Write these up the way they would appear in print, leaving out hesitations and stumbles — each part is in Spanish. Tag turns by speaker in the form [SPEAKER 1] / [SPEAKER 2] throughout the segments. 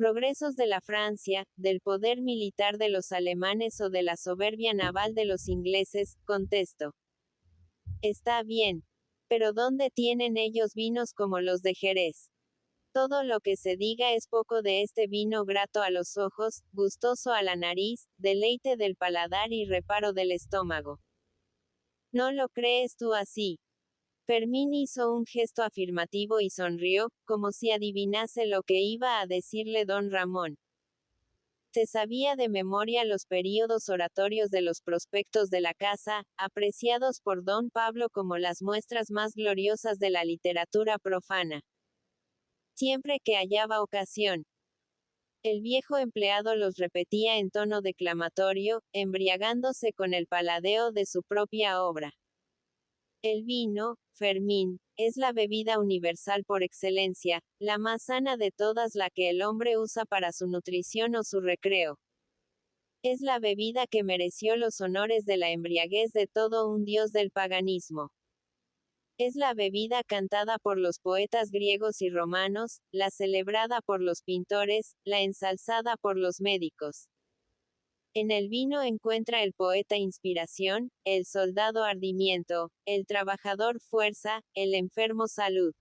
[SPEAKER 1] progresos de la Francia, del poder militar de los alemanes o de la soberbia naval de los ingleses, contesto. Está bien. Pero ¿dónde tienen ellos vinos como los de Jerez? Todo lo que se diga es poco de este vino grato a los ojos, gustoso a la nariz, deleite del paladar y reparo del estómago. ¿No lo crees tú así? Fermín hizo un gesto afirmativo y sonrió, como si adivinase lo que iba a decirle don Ramón. Se sabía de memoria los períodos oratorios de los prospectos de la casa, apreciados por don Pablo como las muestras más gloriosas de la literatura profana. Siempre que hallaba ocasión, el viejo empleado los repetía en tono declamatorio, embriagándose con el paladeo de su propia obra. El vino, Fermín, es la bebida universal por excelencia, la más sana de todas, la que el hombre usa para su nutrición o su recreo. Es la bebida que mereció los honores de la embriaguez de todo un dios del paganismo. Es la bebida cantada por los poetas griegos y romanos, la celebrada por los pintores, la ensalzada por los médicos. En el vino encuentra el poeta inspiración, el soldado ardimiento, el trabajador fuerza, el enfermo salud.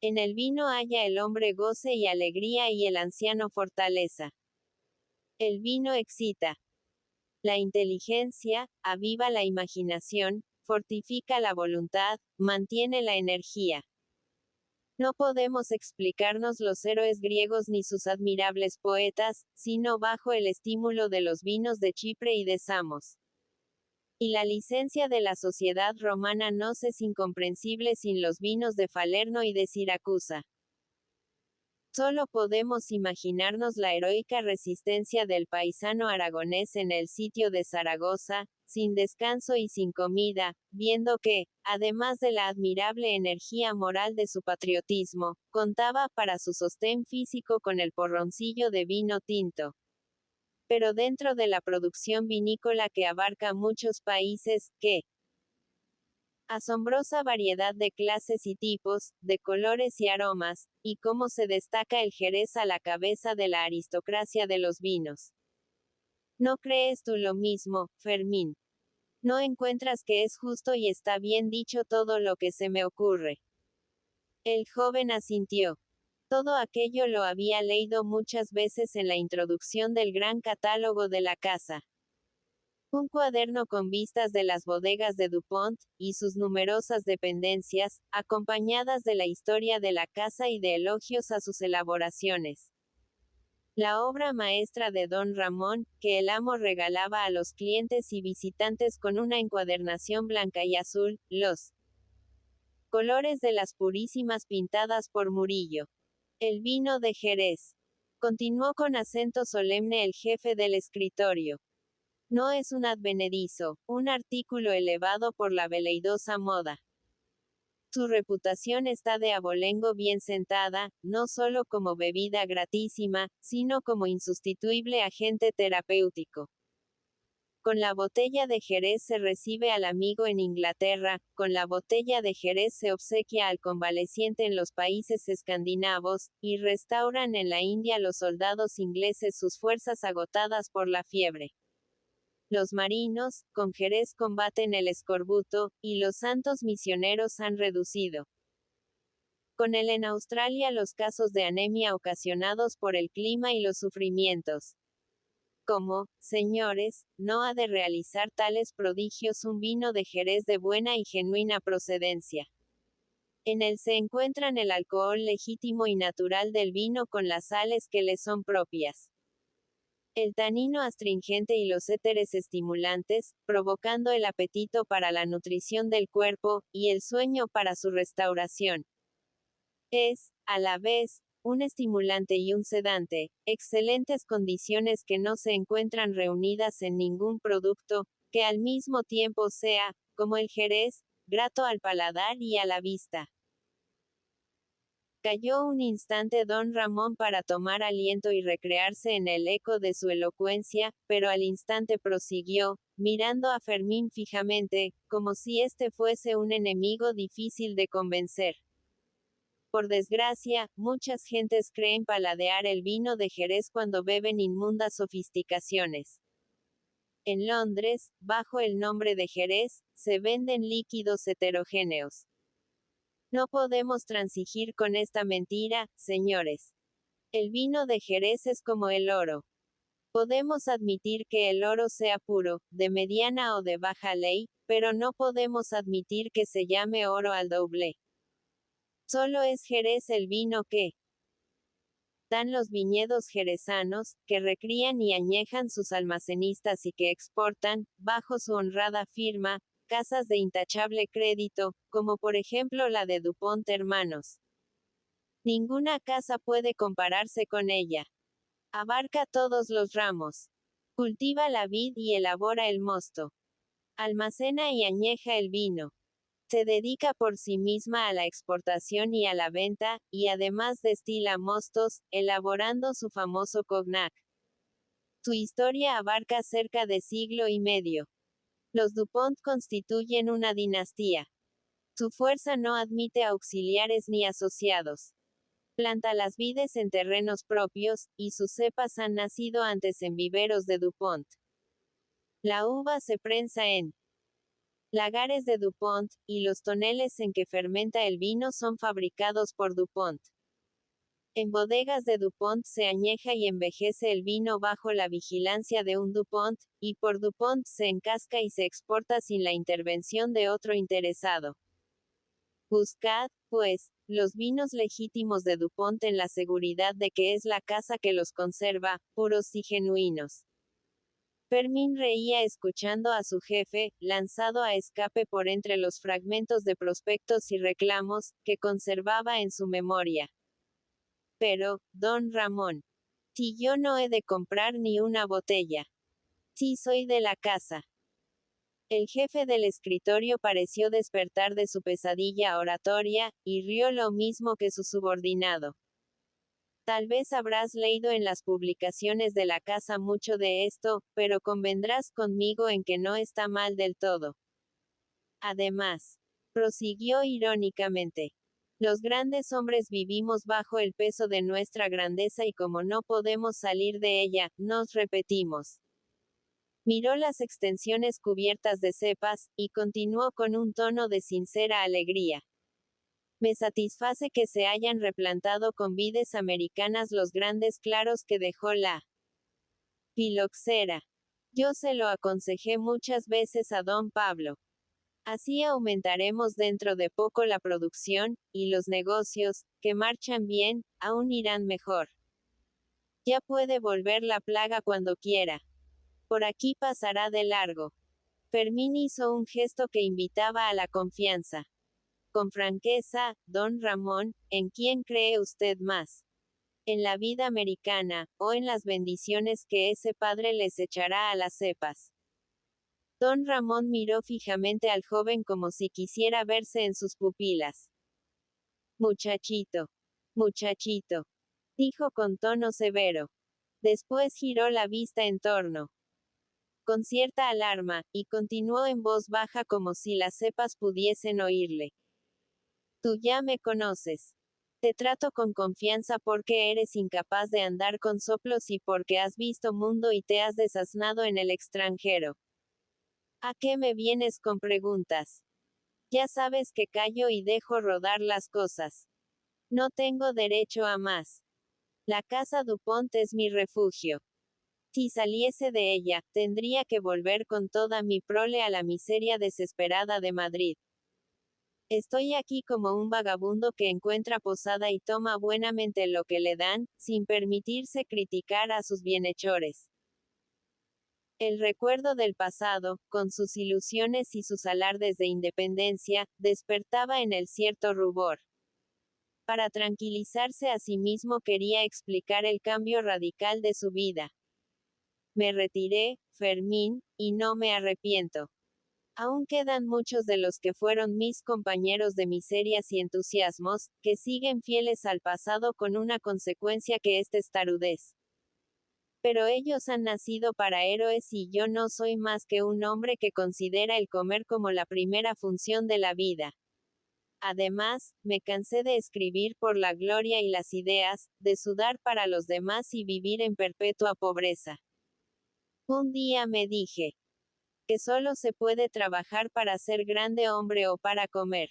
[SPEAKER 1] En el vino halla el hombre goce y alegría y el anciano fortaleza. El vino excita la inteligencia, aviva la imaginación, fortifica la voluntad, mantiene la energía. No podemos explicarnos los héroes griegos ni sus admirables poetas, sino bajo el estímulo de los vinos de Chipre y de Samos. Y la licencia de la sociedad romana nos es incomprensible sin los vinos de Falerno y de Siracusa. Solo podemos imaginarnos la heroica resistencia del paisano aragonés en el sitio de Zaragoza, sin descanso y sin comida, viendo que, además de la admirable energía moral de su patriotismo, contaba para su sostén físico con el porroncillo de vino tinto. Pero dentro de la producción vinícola que abarca muchos países, ¿qué? Asombrosa variedad de clases y tipos, de colores y aromas, y cómo se destaca el Jerez a la cabeza de la aristocracia de los vinos. ¿No crees tú lo mismo, Fermín? ¿No encuentras que es justo y está bien dicho todo lo que se me ocurre? El joven asintió. Todo aquello lo había leído muchas veces en la introducción del gran catálogo de la casa. Un cuaderno con vistas de las bodegas de Dupont, y sus numerosas dependencias, acompañadas de la historia de la casa y de elogios a sus elaboraciones. La obra maestra de don Ramón, que el amo regalaba a los clientes y visitantes con una encuadernación blanca y azul, los colores de las purísimas pintadas por Murillo. El vino de Jerez. Continuó con acento solemne el jefe del escritorio. No es un advenedizo, un artículo elevado por la veleidosa moda. Su reputación está de abolengo bien sentada, no solo como bebida gratísima, sino como insustituible agente terapéutico. Con la botella de Jerez se recibe al amigo en Inglaterra, con la botella de Jerez se obsequia al convaleciente en los países escandinavos, y restauran en la India los soldados ingleses sus fuerzas agotadas por la fiebre. Los marinos, con Jerez combaten el escorbuto, y los santos misioneros han reducido con él en Australia los casos de anemia ocasionados por el clima y los sufrimientos. ¿Cómo, señores, no ha de realizar tales prodigios un vino de Jerez de buena y genuina procedencia? En él se encuentran el alcohol legítimo y natural del vino con las sales que le son propias, el tanino astringente y los éteres estimulantes, provocando el apetito para la nutrición del cuerpo, y el sueño para su restauración. Es, a la vez, un estimulante y un sedante, excelentes condiciones que no se encuentran reunidas en ningún producto, que al mismo tiempo sea, como el Jerez, grato al paladar y a la vista. Calló un instante don Ramón para tomar aliento y recrearse en el eco de su elocuencia, pero al instante prosiguió, mirando a Fermín fijamente, como si éste fuese un enemigo difícil de convencer. Por desgracia, muchas gentes creen paladear el vino de Jerez cuando beben inmundas sofisticaciones. En Londres, bajo el nombre de Jerez, se venden líquidos heterogéneos. No podemos transigir con esta mentira, señores. El vino de Jerez es como el oro. Podemos admitir que el oro sea puro, de mediana o de baja ley, pero no podemos admitir que se llame oro al doble. Solo es Jerez el vino que dan los viñedos jerezanos, que recrían y añejan sus almacenistas y que exportan, bajo su honrada firma, casas de intachable crédito, como por ejemplo la de Dupont Hermanos. Ninguna casa puede compararse con ella. Abarca todos los ramos. Cultiva la vid y elabora el mosto. Almacena y añeja el vino. Se dedica por sí misma a la exportación y a la venta, y además destila mostos, elaborando su famoso cognac. Su historia abarca cerca de siglo y medio. Los Dupont constituyen una dinastía. Su fuerza no admite auxiliares ni asociados. Planta las vides en terrenos propios, y sus cepas han nacido antes en viveros de Dupont. La uva se prensa en lagares de Dupont, y los toneles en que fermenta el vino son fabricados por Dupont. En bodegas de Dupont se añeja y envejece el vino bajo la vigilancia de un Dupont, y por Dupont se encasca y se exporta sin la intervención de otro interesado. Buscad, pues, los vinos legítimos de Dupont en la seguridad de que es la casa que los conserva, puros y genuinos. Fermín reía escuchando a su jefe, lanzado a escape por entre los fragmentos de prospectos y reclamos, que conservaba en su memoria. Pero, don Ramón, si yo no he de comprar ni una botella. Sí soy de la casa. El jefe del escritorio pareció despertar de su pesadilla oratoria, y rió lo mismo que su subordinado. Tal vez habrás leído en las publicaciones de la casa mucho de esto, pero convendrás conmigo en que no está mal del todo. Además, prosiguió irónicamente, los grandes hombres vivimos bajo el peso de nuestra grandeza y como no podemos salir de ella, nos repetimos. Miró las extensiones cubiertas de cepas, y continuó con un tono de sincera alegría. Me satisface que se hayan replantado con vides americanas los grandes claros que dejó la filoxera. Yo se lo aconsejé muchas veces a don Pablo. Así aumentaremos dentro de poco la producción, y los negocios, que marchan bien, aún irán mejor. Ya puede volver la plaga cuando quiera. Por aquí pasará de largo. Fermín hizo un gesto que invitaba a la confianza. Con franqueza, don Ramón, ¿en quién cree usted más? ¿En la vida americana, o en las bendiciones que ese padre les echará a las cepas? Don Ramón miró fijamente al joven como si quisiera verse en sus pupilas. Muchachito. Muchachito. Dijo con tono severo. Después giró la vista en torno. Con cierta alarma, y continuó en voz baja como si las cepas pudiesen oírle. Tú ya me conoces. Te trato con confianza porque eres incapaz de andar con soplos y porque has visto mundo y te has desasnado en el extranjero. ¿A qué me vienes con preguntas? Ya sabes que callo y dejo rodar las cosas. No tengo derecho a más. La casa Dupont es mi refugio. Si saliese de ella, tendría que volver con toda mi prole a la miseria desesperada de Madrid. Estoy aquí como un vagabundo que encuentra posada y toma buenamente lo que le dan, sin permitirse criticar a sus bienhechores. El recuerdo del pasado, con sus ilusiones y sus alardes de independencia, despertaba en él cierto rubor. Para tranquilizarse a sí mismo quería explicar el cambio radical de su vida. Me retiré, Fermín, y no me arrepiento. Aún quedan muchos de los que fueron mis compañeros de miserias y entusiasmos, que siguen fieles al pasado con una consecuencia que es testarudez. Pero ellos han nacido para héroes y yo no soy más que un hombre que considera el comer como la primera función de la vida. Además, me cansé de escribir por la gloria y las ideas, de sudar para los demás y vivir en perpetua pobreza. Un día me dije, que solo se puede trabajar para ser grande hombre o para comer.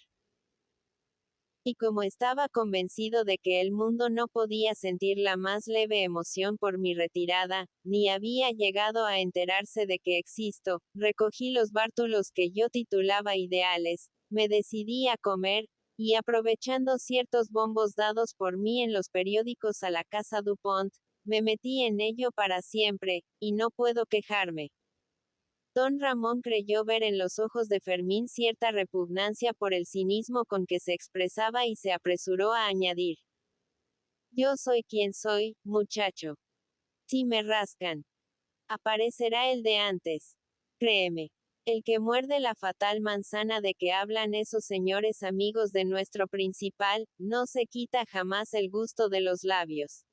[SPEAKER 1] Y como estaba convencido de que el mundo no podía sentir la más leve emoción por mi retirada, ni había llegado a enterarse de que existo, recogí los bártulos que yo titulaba ideales, me decidí a comer, y aprovechando ciertos bombos dados por mí en los periódicos a la casa Dupont, me metí en ello para siempre, y no puedo quejarme. Don Ramón creyó ver en los ojos de Fermín cierta repugnancia por el cinismo con que se expresaba y se apresuró a añadir: yo soy quien soy, muchacho. Si me rascan, aparecerá el de antes. Créeme. El que muerde la fatal manzana de que hablan esos señores amigos de nuestro principal, no se quita jamás el gusto de los labios.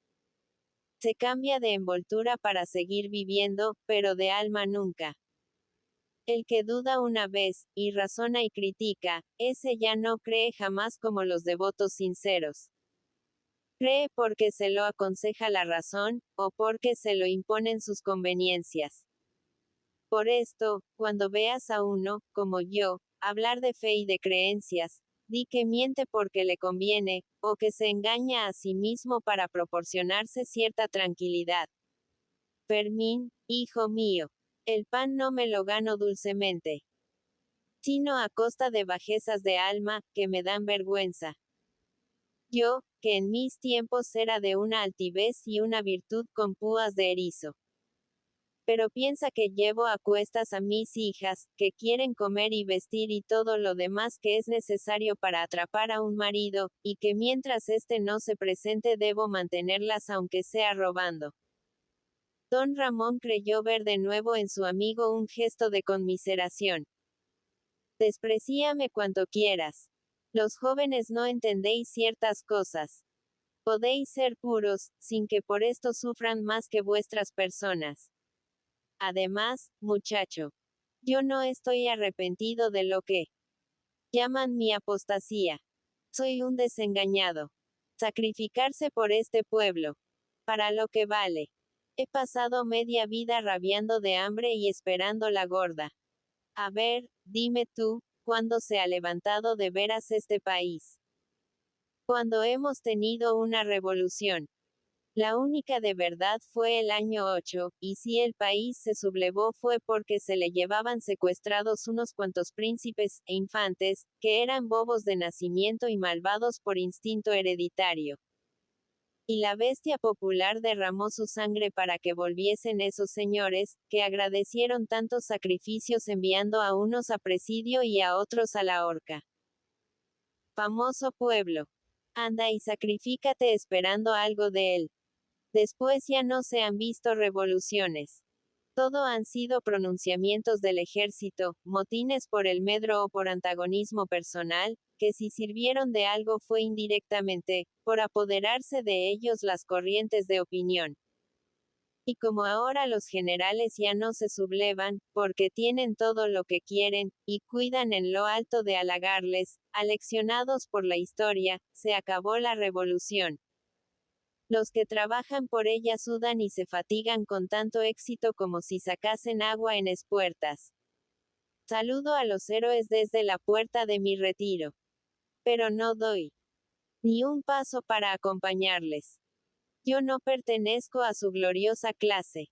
[SPEAKER 1] Se cambia de envoltura para seguir viviendo, pero de alma nunca. El que duda una vez, y razona y critica, ese ya no cree jamás como los devotos sinceros. Cree porque se lo aconseja la razón, o porque se lo imponen sus conveniencias. Por esto, cuando veas a uno, como yo, hablar de fe y de creencias, di que miente porque le conviene, o que se engaña a sí mismo para proporcionarse cierta tranquilidad. Fermín, hijo mío, el pan no me lo gano dulcemente, sino a costa de bajezas de alma, que me dan vergüenza. Yo, que en mis tiempos era de una altivez y una virtud con púas de erizo. Pero piensa que llevo a cuestas a mis hijas, que quieren comer y vestir y todo lo demás que es necesario para atrapar a un marido, y que mientras éste no se presente debo mantenerlas aunque sea robando. Don Ramón creyó ver de nuevo en su amigo un gesto de conmiseración. Desprecíame cuanto quieras. Los jóvenes no entendéis ciertas cosas. Podéis ser puros, sin que por esto sufran más que vuestras personas. Además, muchacho, yo no estoy arrepentido de lo que llaman mi apostasía. Soy un desengañado. Sacrificarse por este pueblo. Para lo que vale. He pasado media vida rabiando de hambre y esperando la gorda. A ver, dime tú, ¿cuándo se ha levantado de veras este país? Cuando hemos tenido una revolución. La única de verdad fue el año 8, y si el país se sublevó fue porque se le llevaban secuestrados unos cuantos príncipes e infantes, que eran bobos de nacimiento y malvados por instinto hereditario. Y la bestia popular derramó su sangre para que volviesen esos señores, que agradecieron tantos sacrificios enviando a unos a presidio y a otros a la horca. Famoso pueblo. Anda y sacrifícate esperando algo de él. Después ya no se han visto revoluciones. Todo han sido pronunciamientos del ejército, motines por el medro o por antagonismo personal, que si sirvieron de algo fue indirectamente, por apoderarse de ellos las corrientes de opinión. Y como ahora los generales ya no se sublevan, porque tienen todo lo que quieren, y cuidan en lo alto de halagarles, aleccionados por la historia, se acabó la revolución. Los que trabajan por ella sudan y se fatigan con tanto éxito como si sacasen agua en espuertas. Saludo a los héroes desde la puerta de mi retiro. Pero no doy ni un paso para acompañarles. Yo no pertenezco a su gloriosa clase.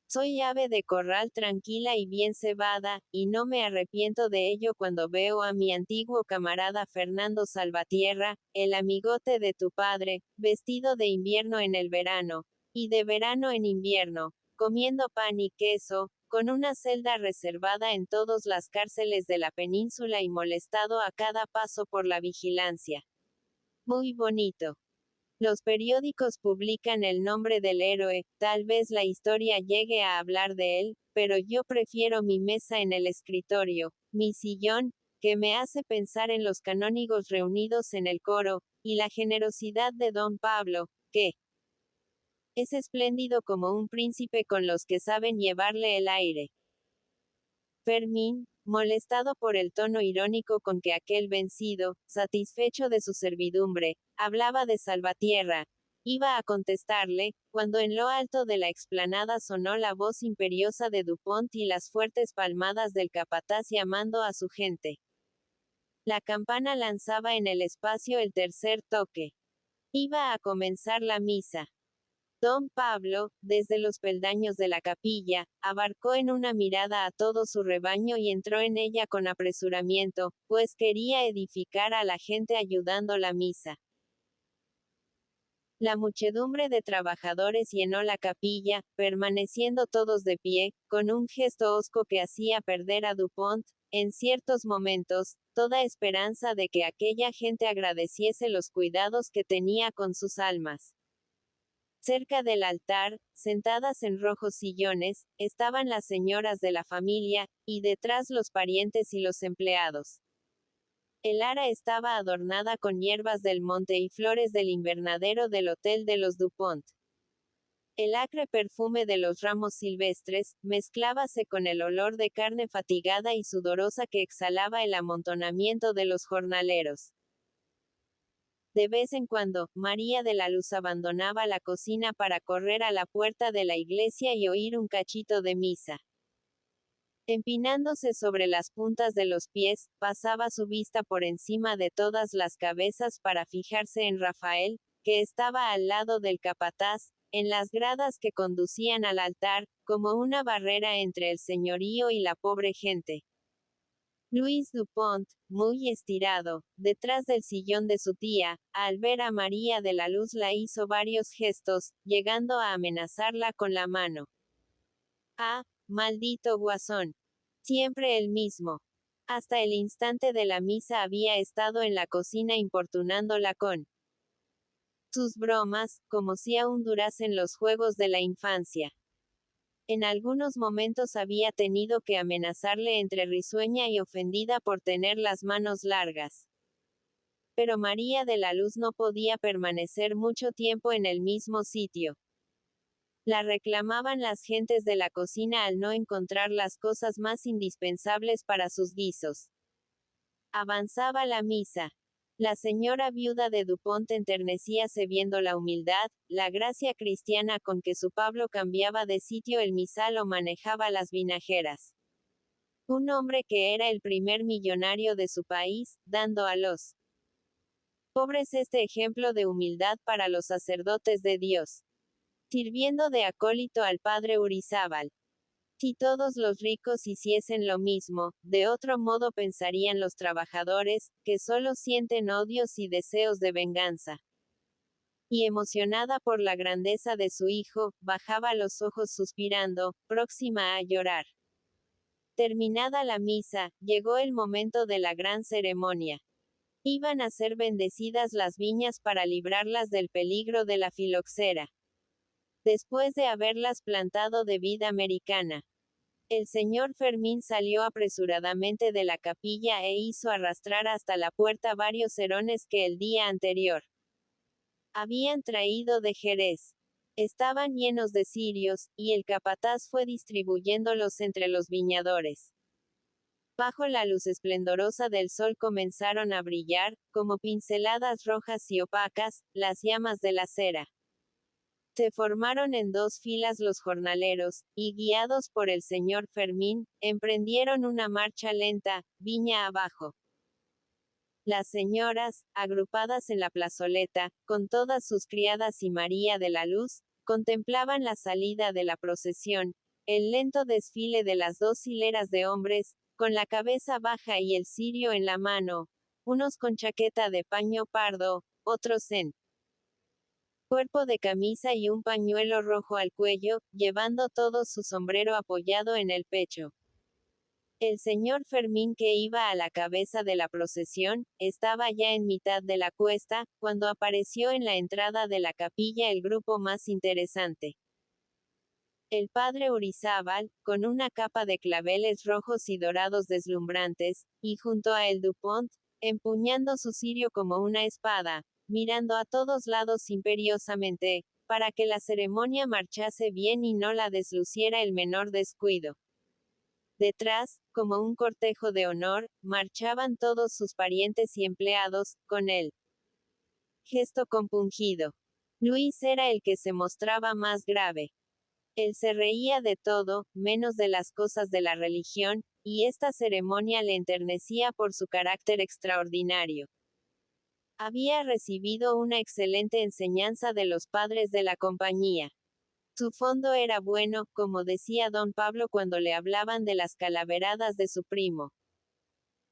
[SPEAKER 1] Soy ave de corral tranquila y bien cebada, y no me arrepiento de ello cuando veo a mi antiguo camarada Fernando Salvatierra, el amigote de tu padre, vestido de invierno en el verano, y de verano en invierno, comiendo pan y queso, con una celda reservada en todas las cárceles de la península y molestado a cada paso por la vigilancia. Muy bonito. Los periódicos publican el nombre del héroe, tal vez la historia llegue a hablar de él, pero yo prefiero mi mesa en el escritorio, mi sillón, que me hace pensar en los canónigos reunidos en el coro, y la generosidad de don Pablo, que es espléndido como un príncipe con los que saben llevarle el aire. Fermín, molestado por el tono irónico con que aquel vencido, satisfecho de su servidumbre, hablaba de Salvatierra, iba a contestarle, cuando en lo alto de la explanada sonó la voz imperiosa de Dupont y las fuertes palmadas del capataz llamando a su gente. La campana lanzaba en el espacio el tercer toque. Iba a comenzar la misa. Don Pablo, desde los peldaños de la capilla, abarcó en una mirada a todo su rebaño y entró en ella con apresuramiento, pues quería edificar a la gente ayudando la misa. La muchedumbre de trabajadores llenó la capilla, permaneciendo todos de pie, con un gesto hosco que hacía perder a Dupont, en ciertos momentos, toda esperanza de que aquella gente agradeciese los cuidados que tenía con sus almas. Cerca del altar, sentadas en rojos sillones, estaban las señoras de la familia, y detrás los parientes y los empleados. El ara estaba adornada con hierbas del monte y flores del invernadero del Hotel de los Dupont. El acre perfume de los ramos silvestres, mezclábase con el olor de carne fatigada y sudorosa que exhalaba el amontonamiento de los jornaleros. De vez en cuando, María de la Luz abandonaba la cocina para correr a la puerta de la iglesia y oír un cachito de misa. Empinándose sobre las puntas de los pies, pasaba su vista por encima de todas las cabezas para fijarse en Rafael, que estaba al lado del capataz, en las gradas que conducían al altar, como una barrera entre el señorío y la pobre gente. Luis Dupont, muy estirado, detrás del sillón de su tía, al ver a María de la Luz la hizo varios gestos, llegando a amenazarla con la mano. Ah, maldito guasón. Siempre el mismo. Hasta el instante de la misa había estado en la cocina importunándola con sus bromas, como si aún durasen los juegos de la infancia. En algunos momentos había tenido que amenazarle entre risueña y ofendida por tener las manos largas. Pero María de la Luz no podía permanecer mucho tiempo en el mismo sitio. La reclamaban las gentes de la cocina al no encontrar las cosas más indispensables para sus guisos. Avanzaba la misa. La señora viuda de Dupont enternecíase viendo la humildad, la gracia cristiana con que su Pablo cambiaba de sitio el misal o manejaba las vinajeras. Un hombre que era el primer millonario de su país, dando a los pobres este ejemplo de humildad para los sacerdotes de Dios. Sirviendo de acólito al padre Urizábal. Si todos los ricos hiciesen lo mismo, de otro modo pensarían los trabajadores, que solo sienten odios y deseos de venganza. Y emocionada por la grandeza de su hijo, bajaba los ojos suspirando, próxima a llorar. Terminada la misa, llegó el momento de la gran ceremonia. Iban a ser bendecidas las viñas para librarlas del peligro de la filoxera. Después de haberlas plantado de vid americana. El señor Fermín salió apresuradamente de la capilla e hizo arrastrar hasta la puerta varios serones que el día anterior habían traído de Jerez. Estaban llenos de cirios, y el capataz fue distribuyéndolos entre los viñadores. Bajo la luz esplendorosa del sol comenzaron a brillar, como pinceladas rojas y opacas, las llamas de la cera. Se formaron en dos filas los jornaleros, y guiados por el señor Fermín, emprendieron una marcha lenta, viña abajo. Las señoras, agrupadas en la plazoleta, con todas sus criadas y María de la Luz, contemplaban la salida de la procesión, el lento desfile de las dos hileras de hombres, con la cabeza baja y el cirio en la mano, unos con chaqueta de paño pardo, otros en cuerpo de camisa y un pañuelo rojo al cuello, llevando todo su sombrero apoyado en el pecho. El señor Fermín, que iba a la cabeza de la procesión, estaba ya en mitad de la cuesta, cuando apareció en la entrada de la capilla el grupo más interesante. El padre Urizábal, con una capa de claveles rojos y dorados deslumbrantes, y junto a él Dupont, empuñando su cirio como una espada, mirando a todos lados imperiosamente, para que la ceremonia marchase bien y no la desluciera el menor descuido. Detrás, como un cortejo de honor, marchaban todos sus parientes y empleados, con él. Gesto compungido. Luis era el que se mostraba más grave. Él se reía de todo, menos de las cosas de la religión, y esta ceremonia le enternecía por su carácter extraordinario. Había recibido una excelente enseñanza de los padres de la compañía. Su fondo era bueno, como decía don Pablo cuando le hablaban de las calaveradas de su primo.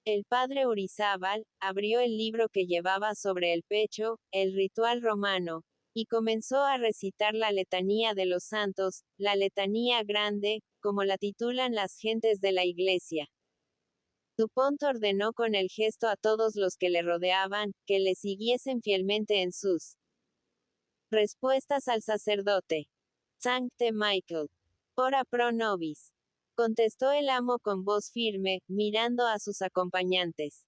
[SPEAKER 1] El padre Urizábal abrió el libro que llevaba sobre el pecho, el ritual romano, y comenzó a recitar la letanía de los santos, la letanía grande, como la titulan las gentes de la iglesia. Dupont ordenó con el gesto a todos los que le rodeaban, que le siguiesen fielmente en sus respuestas al sacerdote. Sancte Michael. Ora pro nobis. Contestó el amo con voz firme, mirando a sus acompañantes.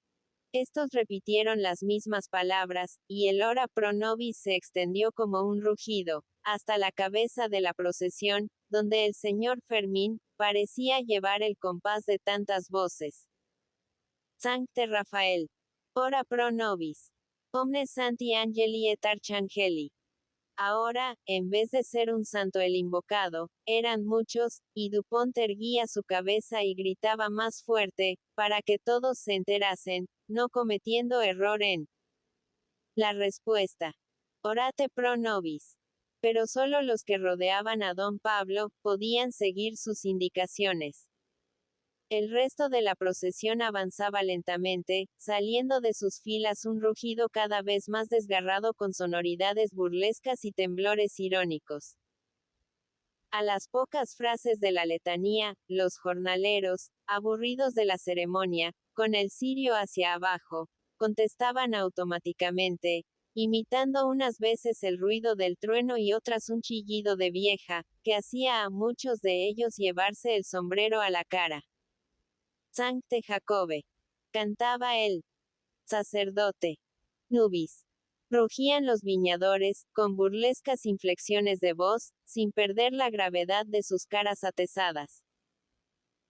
[SPEAKER 1] Estos repitieron las mismas palabras, y el ora pro nobis se extendió como un rugido, hasta la cabeza de la procesión, donde el señor Fermín parecía llevar el compás de tantas voces. Sancte Rafael. Ora pro nobis. Omne Santi Angeli et Archangeli. Ahora, en vez de ser un santo el invocado, eran muchos, y Dupont erguía su cabeza y gritaba más fuerte, para que todos se enterasen, no cometiendo error en la respuesta. Orate pro nobis. Pero solo los que rodeaban a don Pablo podían seguir sus indicaciones. El resto de la procesión avanzaba lentamente, saliendo de sus filas un rugido cada vez más desgarrado con sonoridades burlescas y temblores irónicos. A las pocas frases de la letanía, los jornaleros, aburridos de la ceremonia, con el cirio hacia abajo, contestaban automáticamente, imitando unas veces el ruido del trueno y otras un chillido de vieja, que hacía a muchos de ellos llevarse el sombrero a la cara. Sancte Jacobe. Cantaba el sacerdote. Nubis. Rugían los viñadores, con burlescas inflexiones de voz, sin perder la gravedad de sus caras atesadas.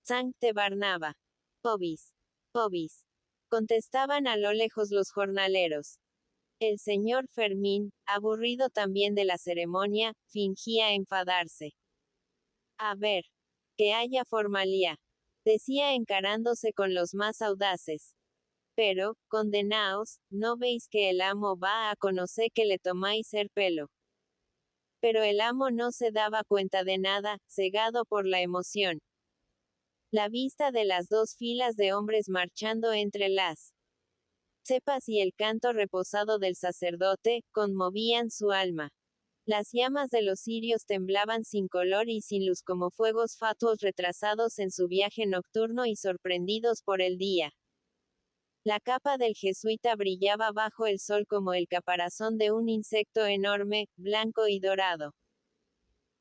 [SPEAKER 1] Sancte Barnaba. Pobis. Pobis. Contestaban a lo lejos los jornaleros. El señor Fermín, aburrido también de la ceremonia, fingía enfadarse. A ver. Que haya formalía. Decía encarándose con los más audaces. Pero, condenaos, ¿no veis que el amo va a conocer que le tomáis el pelo? Pero el amo no se daba cuenta de nada, cegado por la emoción. La vista de las dos filas de hombres marchando entre las cepas y el canto reposado del sacerdote, conmovían su alma. Las llamas de los cirios temblaban sin color y sin luz como fuegos fatuos retrasados en su viaje nocturno y sorprendidos por el día. La capa del jesuita brillaba bajo el sol como el caparazón de un insecto enorme, blanco y dorado.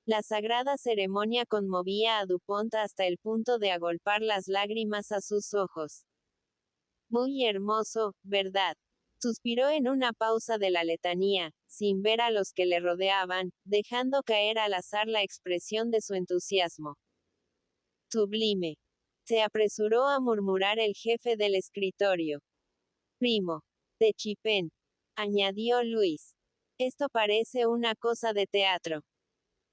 [SPEAKER 1] La sagrada ceremonia conmovía a Dupont hasta el punto de agolpar las lágrimas a sus ojos. Muy hermoso, ¿verdad? Suspiró en una pausa de la letanía, sin ver a los que le rodeaban, dejando caer al azar la expresión de su entusiasmo. Sublime. Se apresuró a murmurar el jefe del escritorio. Primo. De Chipén. Añadió Luis. Esto parece una cosa de teatro.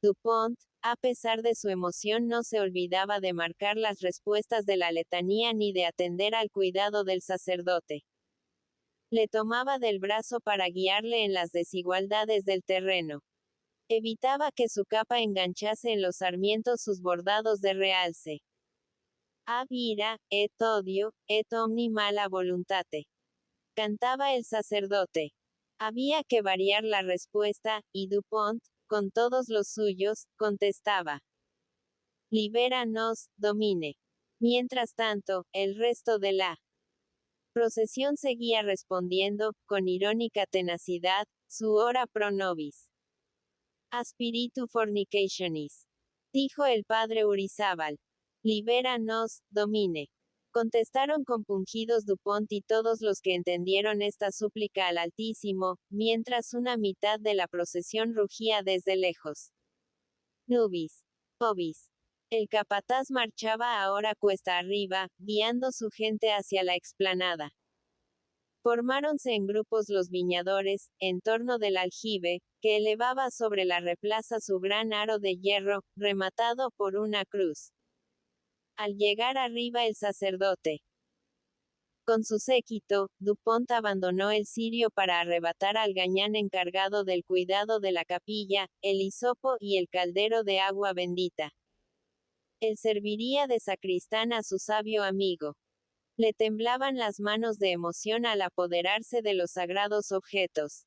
[SPEAKER 1] Dupont, a pesar de su emoción, no se olvidaba de marcar las respuestas de la letanía ni de atender al cuidado del sacerdote. Le tomaba del brazo para guiarle en las desigualdades del terreno. Evitaba que su capa enganchase en los sarmientos sus bordados de realce. Ab ira, et odio, et omni mala voluntate. Cantaba el sacerdote. Había que variar la respuesta, y Dupont, con todos los suyos, contestaba. Libéranos, Domine. Mientras tanto, el resto de la procesión seguía respondiendo, con irónica tenacidad, su ora pro nobis. A spiritu fornicationis. Dijo el padre Urizábal. Libéranos, Domine. Contestaron compungidos Dupont y todos los que entendieron esta súplica al Altísimo, mientras una mitad de la procesión rugía desde lejos. Nubis. Pobis. El capataz marchaba ahora cuesta arriba, guiando su gente hacia la explanada. Formáronse en grupos los viñadores, en torno del aljibe, que elevaba sobre la replaza su gran aro de hierro, rematado por una cruz. Al llegar arriba el sacerdote, con su séquito, Dupont abandonó el cirio para arrebatar al gañán encargado del cuidado de la capilla, el hisopo y el caldero de agua bendita. Él serviría de sacristán a su sabio amigo. Le temblaban las manos de emoción al apoderarse de los sagrados objetos.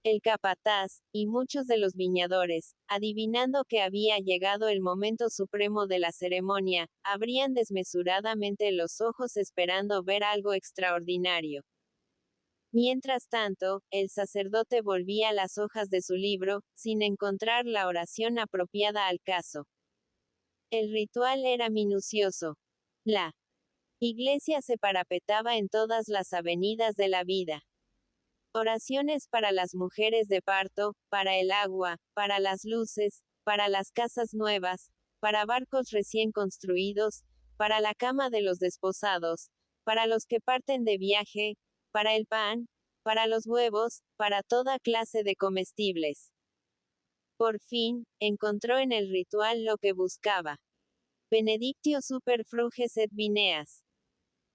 [SPEAKER 1] El capataz, y muchos de los viñadores, adivinando que había llegado el momento supremo de la ceremonia, abrían desmesuradamente los ojos esperando ver algo extraordinario. Mientras tanto, el sacerdote volvía las hojas de su libro, sin encontrar la oración apropiada al caso. El ritual era minucioso. La iglesia se parapetaba en todas las avenidas de la vida. Oraciones para las mujeres de parto, para el agua, para las luces, para las casas nuevas, para barcos recién construidos, para la cama de los desposados, para los que parten de viaje, para el pan, para los huevos, para toda clase de comestibles. Por fin, encontró en el ritual lo que buscaba. Benedictio super fruges et vineas.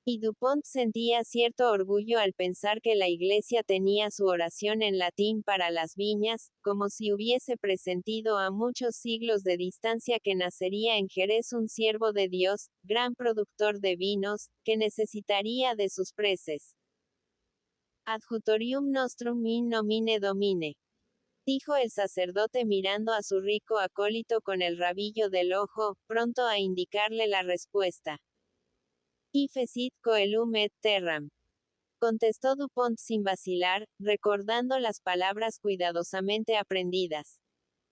[SPEAKER 1] Y Dupont sentía cierto orgullo al pensar que la Iglesia tenía su oración en latín para las viñas, como si hubiese presentido a muchos siglos de distancia que nacería en Jerez un siervo de Dios, gran productor de vinos, que necesitaría de sus preces. Adjutorium nostrum in nomine Domine, dijo el sacerdote mirando a su rico acólito con el rabillo del ojo, pronto a indicarle la respuesta. Y fecit coelum et terram, contestó Dupont sin vacilar, recordando las palabras cuidadosamente aprendidas.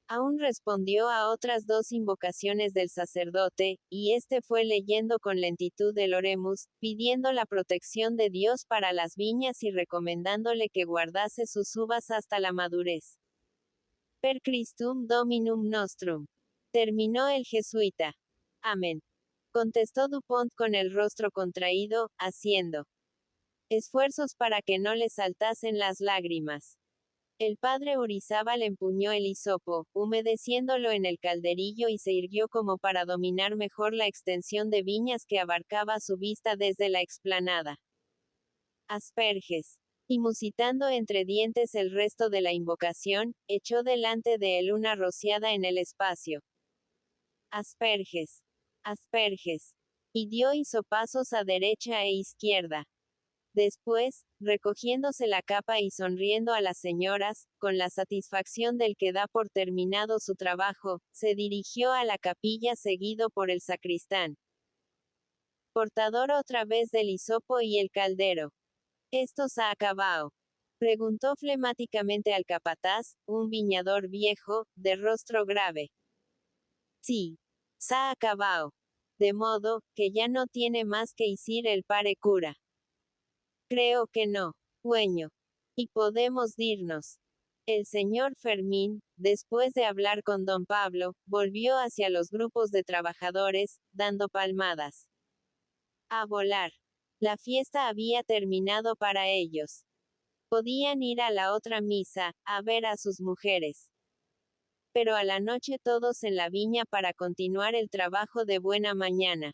[SPEAKER 1] Aún respondió a otras dos invocaciones del sacerdote, y este fue leyendo con lentitud el Oremus, pidiendo la protección de Dios para las viñas y recomendándole que guardase sus uvas hasta la madurez. Per Christum Dominum Nostrum, terminó el jesuita. Amén, contestó Dupont con el rostro contraído, haciendo esfuerzos para que no le saltasen las lágrimas. El padre Urizábal empuñó el hisopo, humedeciéndolo en el calderillo y se irguió como para dominar mejor la extensión de viñas que abarcaba su vista desde la explanada. Asperges. Y musitando entre dientes el resto de la invocación, echó delante de él una rociada en el espacio. Asperges. Asperges. Y dio hisopazos a derecha e izquierda. Después, recogiéndose la capa y sonriendo a las señoras, con la satisfacción del que da por terminado su trabajo, se dirigió a la capilla seguido por el sacristán. Portador otra vez del hisopo y el caldero. ¿Esto se ha acabado?, preguntó flemáticamente al capataz, un viñador viejo, de rostro grave. Sí, se ha acabado. De modo, que ya no tiene más que decir el pare cura. Creo que no, dueño. Y podemos dirnos. El señor Fermín, después de hablar con don Pablo, volvió hacia los grupos de trabajadores, dando palmadas. A volar. La fiesta había terminado para ellos. Podían ir a la otra misa, a ver a sus mujeres. Pero a la noche todos en la viña para continuar el trabajo de buena mañana.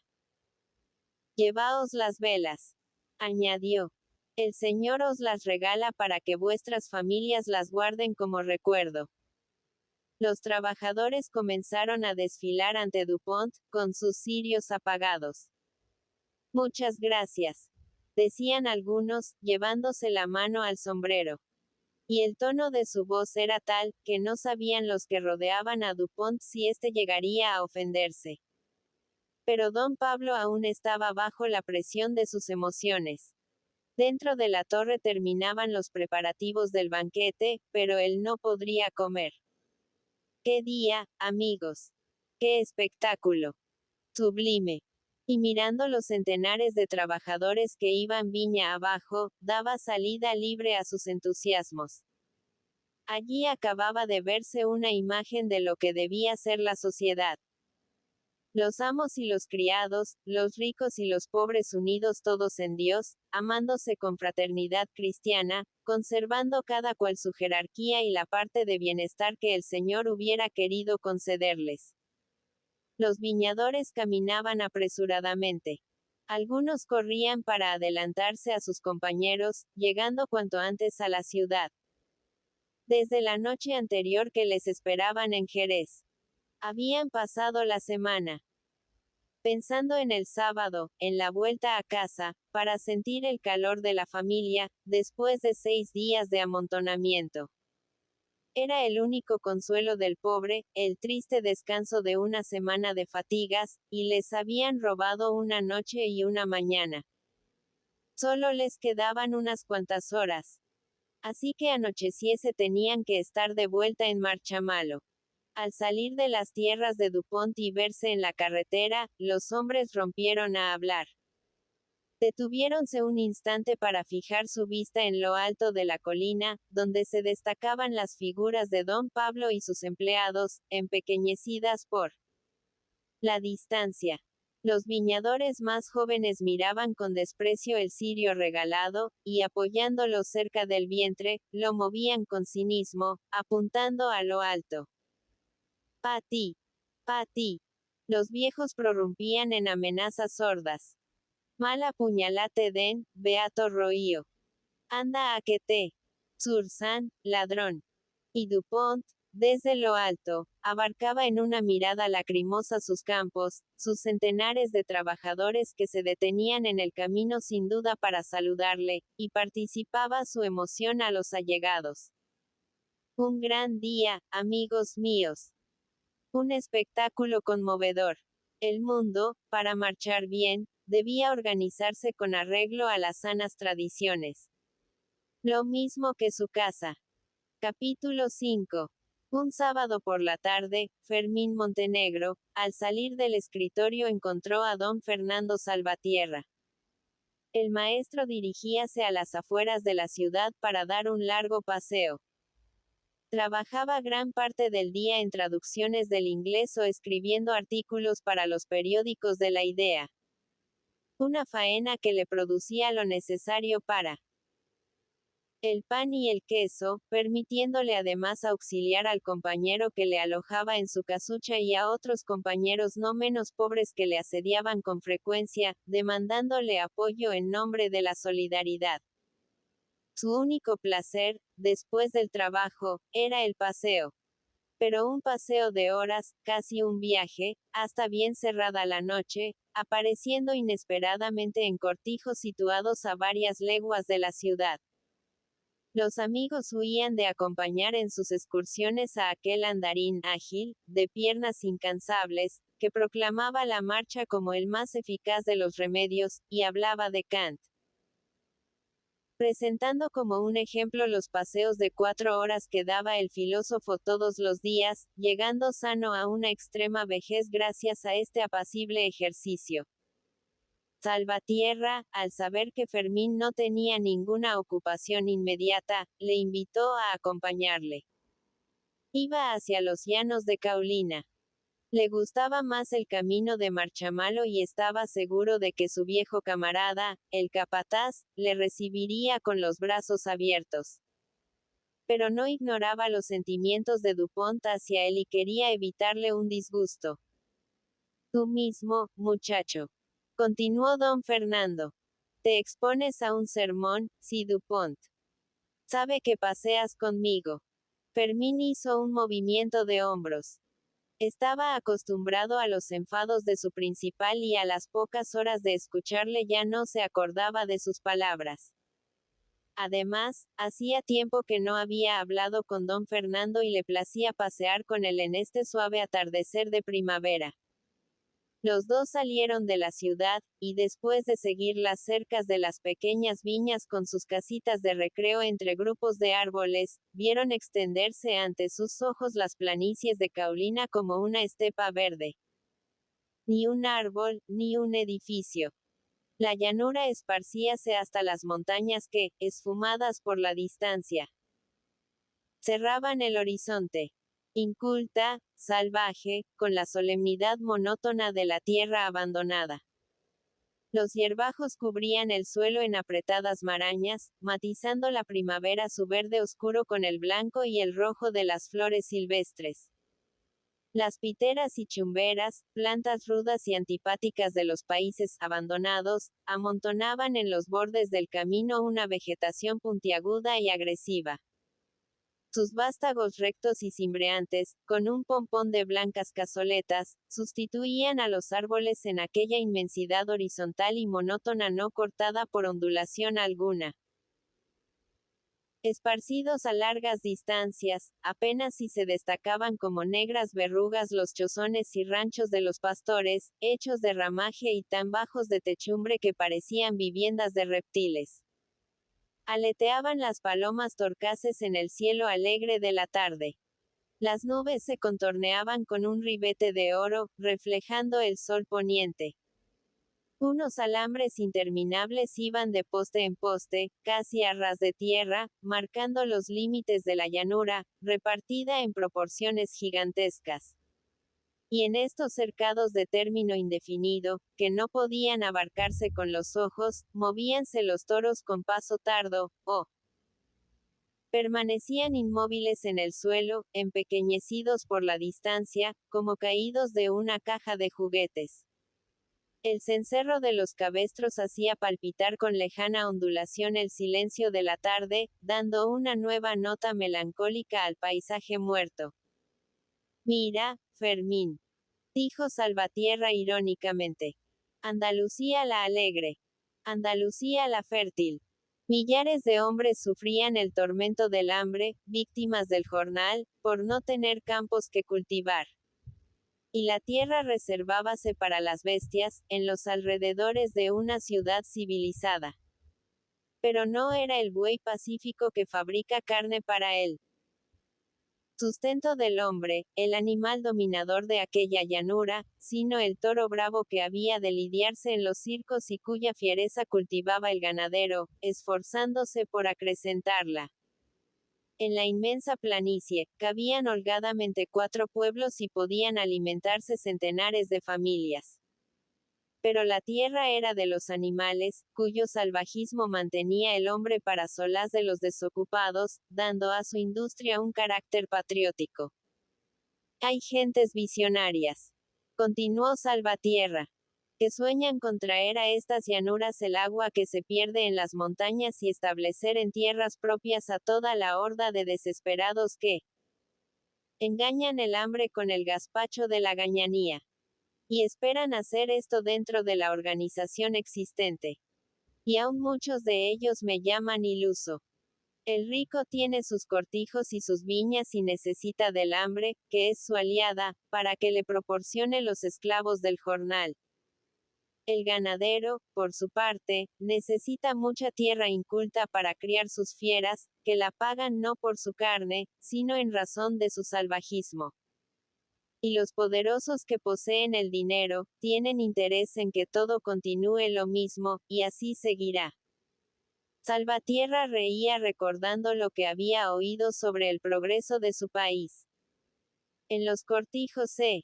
[SPEAKER 1] Llevaos las velas, añadió. El Señor os las regala para que vuestras familias las guarden como recuerdo. Los trabajadores comenzaron a desfilar ante Dupont, con sus cirios apagados. Muchas gracias, decían algunos, llevándose la mano al sombrero. Y el tono de su voz era tal, que no sabían los que rodeaban a Dupont si éste llegaría a ofenderse. Pero don Pablo aún estaba bajo la presión de sus emociones. Dentro de la torre terminaban los preparativos del banquete, pero él no podría comer. ¡Qué día, amigos! ¡Qué espectáculo! Sublime. Y mirando los centenares de trabajadores que iban viña abajo, daba salida libre a sus entusiasmos. Allí acababa de verse una imagen de lo que debía ser la sociedad. Los amos y los criados, los ricos y los pobres unidos todos en Dios, amándose con fraternidad cristiana, conservando cada cual su jerarquía y la parte de bienestar que el Señor hubiera querido concederles. Los viñadores caminaban apresuradamente. Algunos corrían para adelantarse a sus compañeros, llegando cuanto antes a la ciudad. Desde la noche anterior que les esperaban en Jerez. Habían pasado la semana pensando en el sábado, en la vuelta a casa, para sentir el calor de la familia, después de 6 días de amontonamiento. Era el único consuelo del pobre, el triste descanso de una semana de fatigas, y les habían robado una noche y una mañana. Solo les quedaban unas cuantas horas. Así que anocheciese tenían que estar de vuelta en Marchamalo. Al salir de las tierras de Dupont y verse en la carretera, los hombres rompieron a hablar. Detuviéronse un instante para fijar su vista en lo alto de la colina, donde se destacaban las figuras de don Pablo y sus empleados, empequeñecidas por la distancia. Los viñadores más jóvenes miraban con desprecio el cirio regalado, y apoyándolo cerca del vientre, lo movían con cinismo, apuntando a lo alto. Pati, Pati. Los viejos prorrumpían en amenazas sordas. Mala puñalate den, beato roío. Anda a que te. Surzán, ladrón. Y Dupont, desde lo alto, abarcaba en una mirada lacrimosa sus campos, sus centenares de trabajadores que se detenían en el camino sin duda para saludarle, y participaba su emoción a los allegados. Un gran día, amigos míos. Un espectáculo conmovedor. El mundo, para marchar bien, debía organizarse con arreglo a las sanas tradiciones. Lo mismo que su casa. Capítulo 5. Un sábado por la tarde, Fermín Montenegro, al salir del escritorio encontró a don Fernando Salvatierra. El maestro dirigíase a las afueras de la ciudad para dar un largo paseo. Trabajaba gran parte del día en traducciones del inglés o escribiendo artículos para los periódicos de la idea. Una faena que le producía lo necesario para el pan y el queso, permitiéndole además auxiliar al compañero que le alojaba en su casucha y a otros compañeros no menos pobres que le asediaban con frecuencia, demandándole apoyo en nombre de la solidaridad. Su único placer, después del trabajo, era el paseo. Pero un paseo de horas, casi un viaje, hasta bien cerrada la noche, apareciendo inesperadamente en cortijos situados a varias leguas de la ciudad. Los amigos huían de acompañar en sus excursiones a aquel andarín ágil, de piernas incansables, que proclamaba la marcha como el más eficaz de los remedios, y hablaba de Kant, presentando como un ejemplo los paseos de 4 horas que daba el filósofo todos los días, llegando sano a una extrema vejez gracias a este apacible ejercicio. Salvatierra, al saber que Fermín no tenía ninguna ocupación inmediata, le invitó a acompañarle. Iba hacia los llanos de Caulina. Le gustaba más el camino de Marchamalo y estaba seguro de que su viejo camarada, el capataz, le recibiría con los brazos abiertos. Pero no ignoraba los sentimientos de Dupont hacia él y quería evitarle un disgusto. Tú mismo, muchacho. Continuó don Fernando. Te expones a un sermón, si Dupont sabe que paseas conmigo. Fermín hizo un movimiento de hombros. Estaba acostumbrado a los enfados de su principal y a las pocas horas de escucharle ya no se acordaba de sus palabras. Además, hacía tiempo que no había hablado con don Fernando y le placía pasear con él en este suave atardecer de primavera. Los dos salieron de la ciudad, y después de seguir las cercas de las pequeñas viñas con sus casitas de recreo entre grupos de árboles, vieron extenderse ante sus ojos las planicies de Caulina como una estepa verde. Ni un árbol, ni un edificio. La llanura esparcíase hasta las montañas que, esfumadas por la distancia, cerraban el horizonte. inculta, salvaje, con la solemnidad monótona de la tierra abandonada. Los hierbajos cubrían el suelo en apretadas marañas, matizando la primavera su verde oscuro con el blanco y el rojo de las flores silvestres. Las piteras y chumberas, plantas rudas y antipáticas de los países abandonados, amontonaban en los bordes del camino una vegetación puntiaguda y agresiva. Sus vástagos rectos y cimbreantes, con un pompón de blancas cazoletas, sustituían a los árboles en aquella inmensidad horizontal y monótona no cortada por ondulación alguna. Esparcidos a largas distancias, apenas si se destacaban como negras verrugas los chozones y ranchos de los pastores, hechos de ramaje y tan bajos de techumbre que parecían viviendas de reptiles. Aleteaban las palomas torcaces en el cielo alegre de la tarde. Las nubes se contorneaban con un ribete de oro, reflejando el sol poniente. Unos alambres interminables iban de poste en poste, casi a ras de tierra, marcando los límites de la llanura, repartida en proporciones gigantescas. Y en estos cercados de término indefinido, que no podían abarcarse con los ojos, movíanse los toros con paso tardo, o permanecían inmóviles en el suelo, empequeñecidos por la distancia, como caídos de una caja de juguetes. El cencerro de los cabestros hacía palpitar con lejana ondulación el silencio de la tarde, dando una nueva nota melancólica al paisaje muerto. Mira, Fermín, dijo Salvatierra irónicamente. Andalucía la alegre. Andalucía la fértil. Millares de hombres sufrían el tormento del hambre, víctimas del jornal, por no tener campos que cultivar. Y la tierra reservábase para las bestias, en los alrededores de una ciudad civilizada. Pero no era el buey pacífico que fabrica carne para él. Sustento del hombre, el animal dominador de aquella llanura, sino el toro bravo que había de lidiarse en los circos y cuya fiereza cultivaba el ganadero, esforzándose por acrecentarla. En la inmensa planicie, cabían holgadamente 4 pueblos y podían alimentarse centenares de familias. Pero la tierra era de los animales, cuyo salvajismo mantenía el hombre para solaz de los desocupados, dando a su industria un carácter patriótico. Hay gentes visionarias, continuó Salvatierra, que sueñan con traer a estas llanuras el agua que se pierde en las montañas y establecer en tierras propias a toda la horda de desesperados que engañan el hambre con el gazpacho de la gañanía. Y esperan hacer esto dentro de la organización existente. Y aún muchos de ellos me llaman iluso. El rico tiene sus cortijos y sus viñas y necesita del hambre, que es su aliada, para que le proporcione los esclavos del jornal. El ganadero, por su parte, necesita mucha tierra inculta para criar sus fieras, que la pagan no por su carne, sino en razón de su salvajismo. Y los poderosos que poseen el dinero, tienen interés en que todo continúe lo mismo, y así seguirá. Salvatierra reía recordando lo que había oído sobre el progreso de su país. En los cortijos se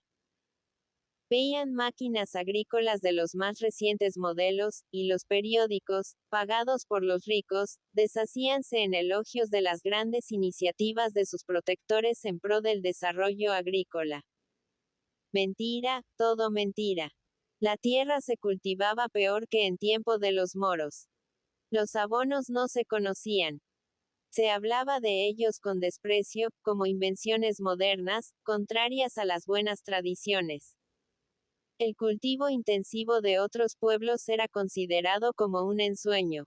[SPEAKER 1] veían máquinas agrícolas de los más recientes modelos, y los periódicos, pagados por los ricos, deshacíanse en elogios de las grandes iniciativas de sus protectores en pro del desarrollo agrícola. Mentira, todo mentira. La tierra se cultivaba peor que en tiempo de los moros. Los abonos no se conocían. Se hablaba de ellos con desprecio, como invenciones modernas, contrarias a las buenas tradiciones. El cultivo intensivo de otros pueblos era considerado como un ensueño.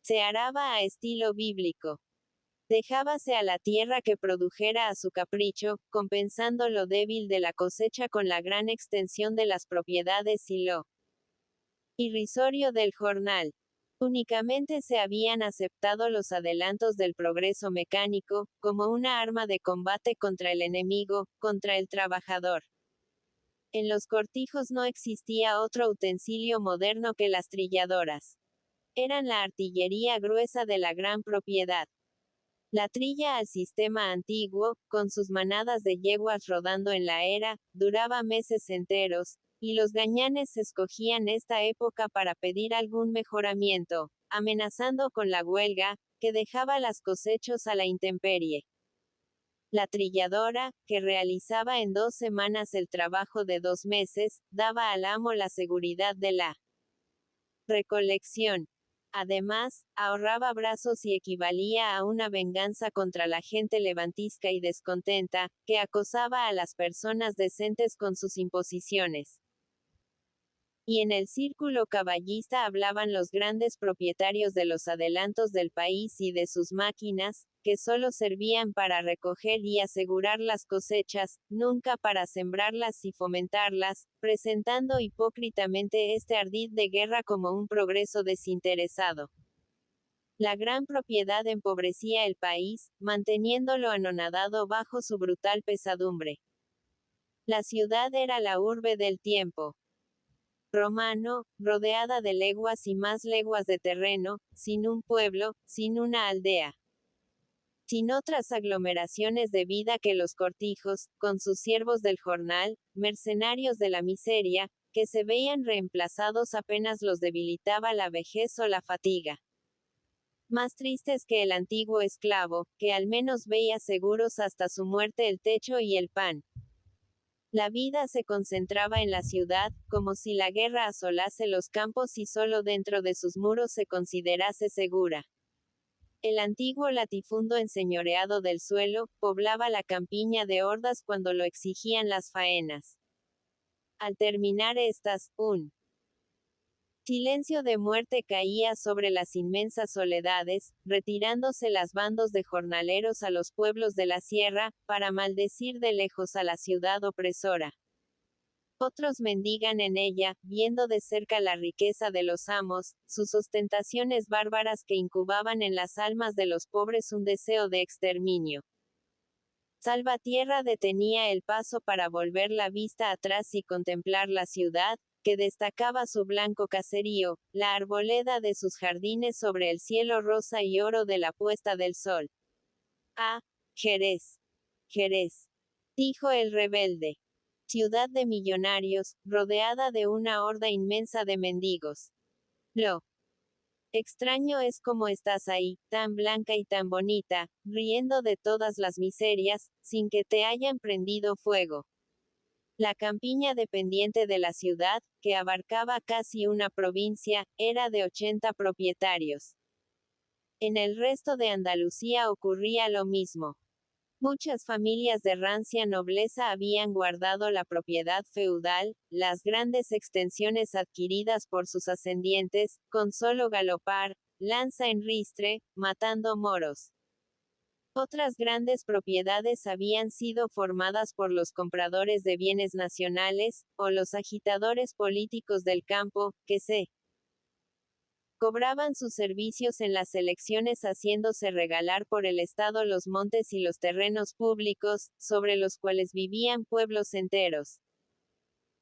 [SPEAKER 1] Se araba a estilo bíblico. Dejábase a la tierra que produjera a su capricho, compensando lo débil de la cosecha con la gran extensión de las propiedades y lo irrisorio del jornal. Únicamente se habían aceptado los adelantos del progreso mecánico, como una arma de combate contra el enemigo, contra el trabajador. En los cortijos no existía otro utensilio moderno que las trilladoras. Eran la artillería gruesa de la gran propiedad. La trilla al sistema antiguo, con sus manadas de yeguas rodando en la era, duraba meses enteros, y los gañanes escogían esta época para pedir algún mejoramiento, amenazando con la huelga, que dejaba las cosechas a la intemperie. La trilladora, que realizaba en 2 semanas el trabajo de 2 meses, daba al amo la seguridad de la recolección. Además, ahorraba brazos y equivalía a una venganza contra la gente levantisca y descontenta, que acosaba a las personas decentes con sus imposiciones. Y en el círculo caballista hablaban los grandes propietarios de los adelantos del país y de sus máquinas, que solo servían para recoger y asegurar las cosechas, nunca para sembrarlas y fomentarlas, presentando hipócritamente este ardid de guerra como un progreso desinteresado. La gran propiedad empobrecía el país, manteniéndolo anonadado bajo su brutal pesadumbre. La ciudad era la urbe del tiempo romano, rodeada de leguas y más leguas de terreno, sin un pueblo, sin una aldea. Sin otras aglomeraciones de vida que los cortijos, con sus siervos del jornal, mercenarios de la miseria, que se veían reemplazados apenas los debilitaba la vejez o la fatiga. Más tristes que el antiguo esclavo, que al menos veía seguros hasta su muerte el techo y el pan. La vida se concentraba en la ciudad, como si la guerra asolase los campos y solo dentro de sus muros se considerase segura. El antiguo latifundo enseñoreado del suelo, poblaba la campiña de hordas cuando lo exigían las faenas. Al terminar estas, un silencio de muerte caía sobre las inmensas soledades, retirándose las bandos de jornaleros a los pueblos de la sierra, para maldecir de lejos a la ciudad opresora. Otros mendigan en ella, viendo de cerca la riqueza de los amos, sus ostentaciones bárbaras que incubaban en las almas de los pobres un deseo de exterminio. Salvatierra detenía el paso para volver la vista atrás y contemplar la ciudad, que destacaba su blanco caserío, la arboleda de sus jardines sobre el cielo rosa y oro de la puesta del sol. Ah, Jerez. Jerez. Dijo el rebelde. Ciudad de millonarios, rodeada de una horda inmensa de mendigos. Lo extraño es cómo estás ahí, tan blanca y tan bonita, riendo de todas las miserias, sin que te hayan prendido fuego. La campiña dependiente de la ciudad, que abarcaba casi una provincia, era de 80 propietarios. En el resto de Andalucía ocurría lo mismo. Muchas familias de rancia nobleza habían guardado la propiedad feudal, las grandes extensiones adquiridas por sus ascendientes, con solo galopar, lanza en ristre, matando moros. Otras grandes propiedades habían sido formadas por los compradores de bienes nacionales, o los agitadores políticos del campo, que se cobraban sus servicios en las elecciones haciéndose regalar por el Estado los montes y los terrenos públicos, sobre los cuales vivían pueblos enteros.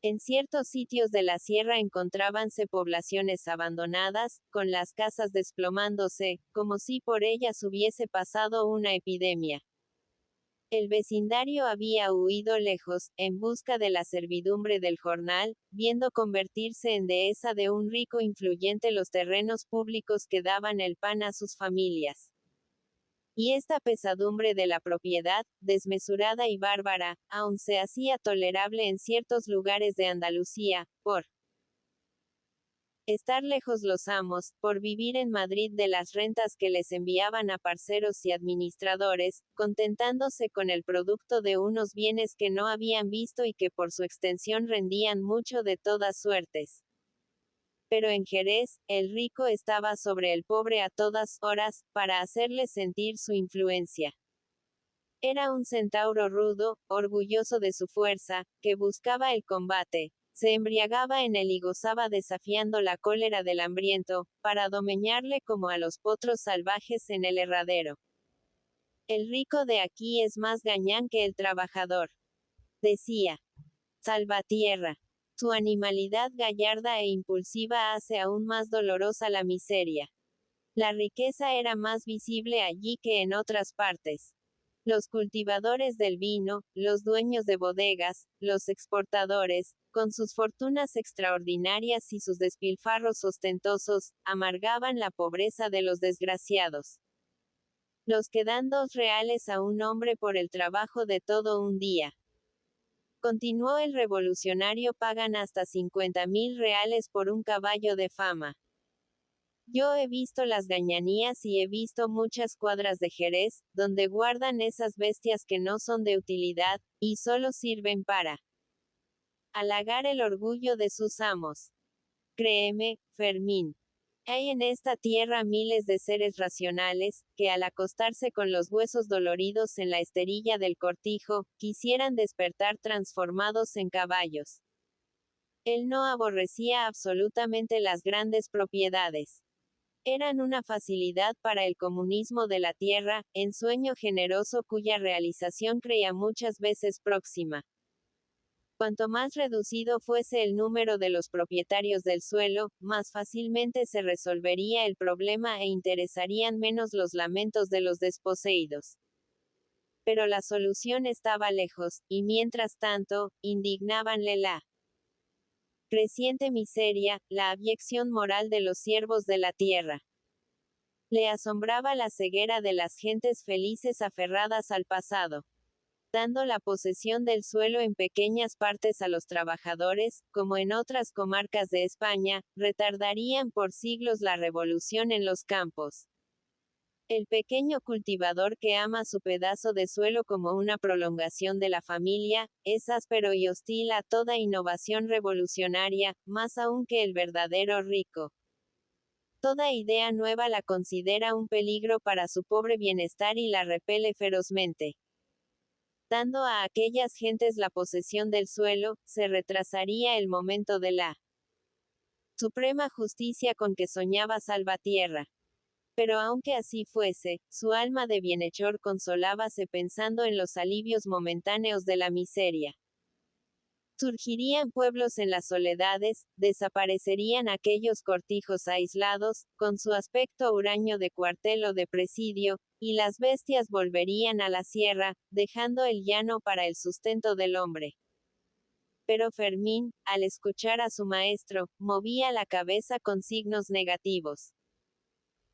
[SPEAKER 1] En ciertos sitios de la sierra encontrábanse poblaciones abandonadas, con las casas desplomándose, como si por ellas hubiese pasado una epidemia. El vecindario había huido lejos, en busca de la servidumbre del jornal, viendo convertirse en dehesa de un rico influyente los terrenos públicos que daban el pan a sus familias. Y esta pesadumbre de la propiedad, desmesurada y bárbara, aún se hacía tolerable en ciertos lugares de Andalucía, por estar lejos los amos, por vivir en Madrid de las rentas que les enviaban a parceros y administradores, contentándose con el producto de unos bienes que no habían visto y que por su extensión rendían mucho de todas suertes. Pero en Jerez, el rico estaba sobre el pobre a todas horas, para hacerle sentir su influencia. Era un centauro rudo, orgulloso de su fuerza, que buscaba el combate, se embriagaba en él y gozaba desafiando la cólera del hambriento, para domeñarle como a los potros salvajes en el herradero. El rico de aquí es más gañán que el trabajador, decía Salvatierra. Su animalidad gallarda e impulsiva hace aún más dolorosa la miseria. La riqueza era más visible allí que en otras partes. Los cultivadores del vino, los dueños de bodegas, los exportadores, con sus fortunas extraordinarias y sus despilfarros ostentosos, amargaban la pobreza de los desgraciados. Los que dan 2 reales a un hombre por el trabajo de todo un día. Continuó el revolucionario, pagan hasta 50.000 reales por un caballo de fama. Yo he visto las gañanías y he visto muchas cuadras de Jerez, donde guardan esas bestias que no son de utilidad, y solo sirven para halagar el orgullo de sus amos. Créeme, Fermín. Hay en esta tierra miles de seres racionales, que al acostarse con los huesos doloridos en la esterilla del cortijo, quisieran despertar transformados en caballos. Él no aborrecía absolutamente las grandes propiedades. Eran una facilidad para el comunismo de la tierra, ensueño generoso cuya realización creía muchas veces próxima. Cuanto más reducido fuese el número de los propietarios del suelo, más fácilmente se resolvería el problema e interesarían menos los lamentos de los desposeídos. Pero la solución estaba lejos, y mientras tanto, indignábanle la creciente miseria, la abyección moral de los siervos de la tierra. Le asombraba la ceguera de las gentes felices aferradas al pasado, dando la posesión del suelo en pequeñas partes a los trabajadores, como en otras comarcas de España, retardarían por siglos la revolución en los campos. El pequeño cultivador que ama su pedazo de suelo como una prolongación de la familia, es áspero y hostil a toda innovación revolucionaria, más aún que el verdadero rico. Toda idea nueva la considera un peligro para su pobre bienestar y la repele ferozmente. Dando a aquellas gentes la posesión del suelo, se retrasaría el momento de la suprema justicia con que soñaba Salvatierra. Pero aunque así fuese, su alma de bienhechor consolábase pensando en los alivios momentáneos de la miseria. Surgirían pueblos en las soledades, desaparecerían aquellos cortijos aislados, con su aspecto huraño de cuartel o de presidio, y las bestias volverían a la sierra, dejando el llano para el sustento del hombre. Pero Fermín, al escuchar a su maestro, movía la cabeza con signos negativos.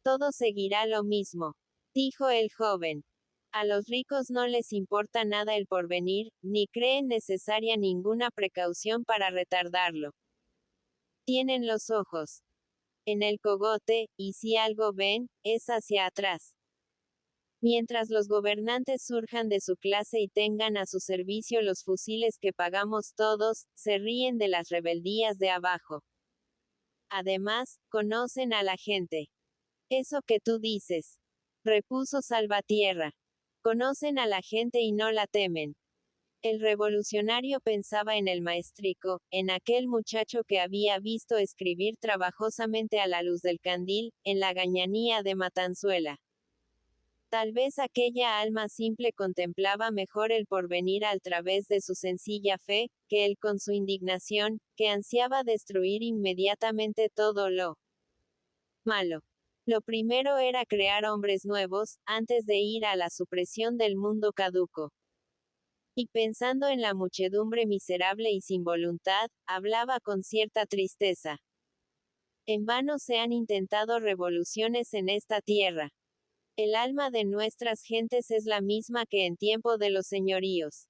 [SPEAKER 1] Todo seguirá lo mismo, dijo el joven. A los ricos no les importa nada el porvenir, ni creen necesaria ninguna precaución para retardarlo. Tienen los ojos en el cogote, y si algo ven, es hacia atrás. Mientras los gobernantes surjan de su clase y tengan a su servicio los fusiles que pagamos todos, se ríen de las rebeldías de abajo. Además, conocen a la gente. Eso que tú dices, repuso Salvatierra. Conocen a la gente y no la temen. El revolucionario pensaba en el maestrico, en aquel muchacho que había visto escribir trabajosamente a la luz del candil, en la gañanía de Matanzuela. Tal vez aquella alma simple contemplaba mejor el porvenir al través de su sencilla fe, que él con su indignación, que ansiaba destruir inmediatamente todo lo malo. Lo primero era crear hombres nuevos, antes de ir a la supresión del mundo caduco. Y pensando en la muchedumbre miserable y sin voluntad, hablaba con cierta tristeza. En vano se han intentado revoluciones en esta tierra. El alma de nuestras gentes es la misma que en tiempo de los señoríos.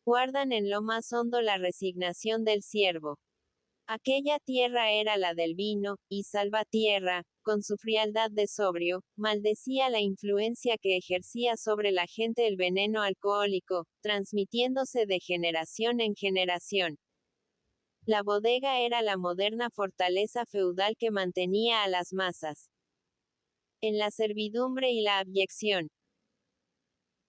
[SPEAKER 1] Guardan en lo más hondo la resignación del siervo. Aquella tierra era la del vino, y Salvatierra, con su frialdad de sobrio, maldecía la influencia que ejercía sobre la gente el veneno alcohólico, transmitiéndose de generación en generación. La bodega era la moderna fortaleza feudal que mantenía a las masas en la servidumbre y la abyección.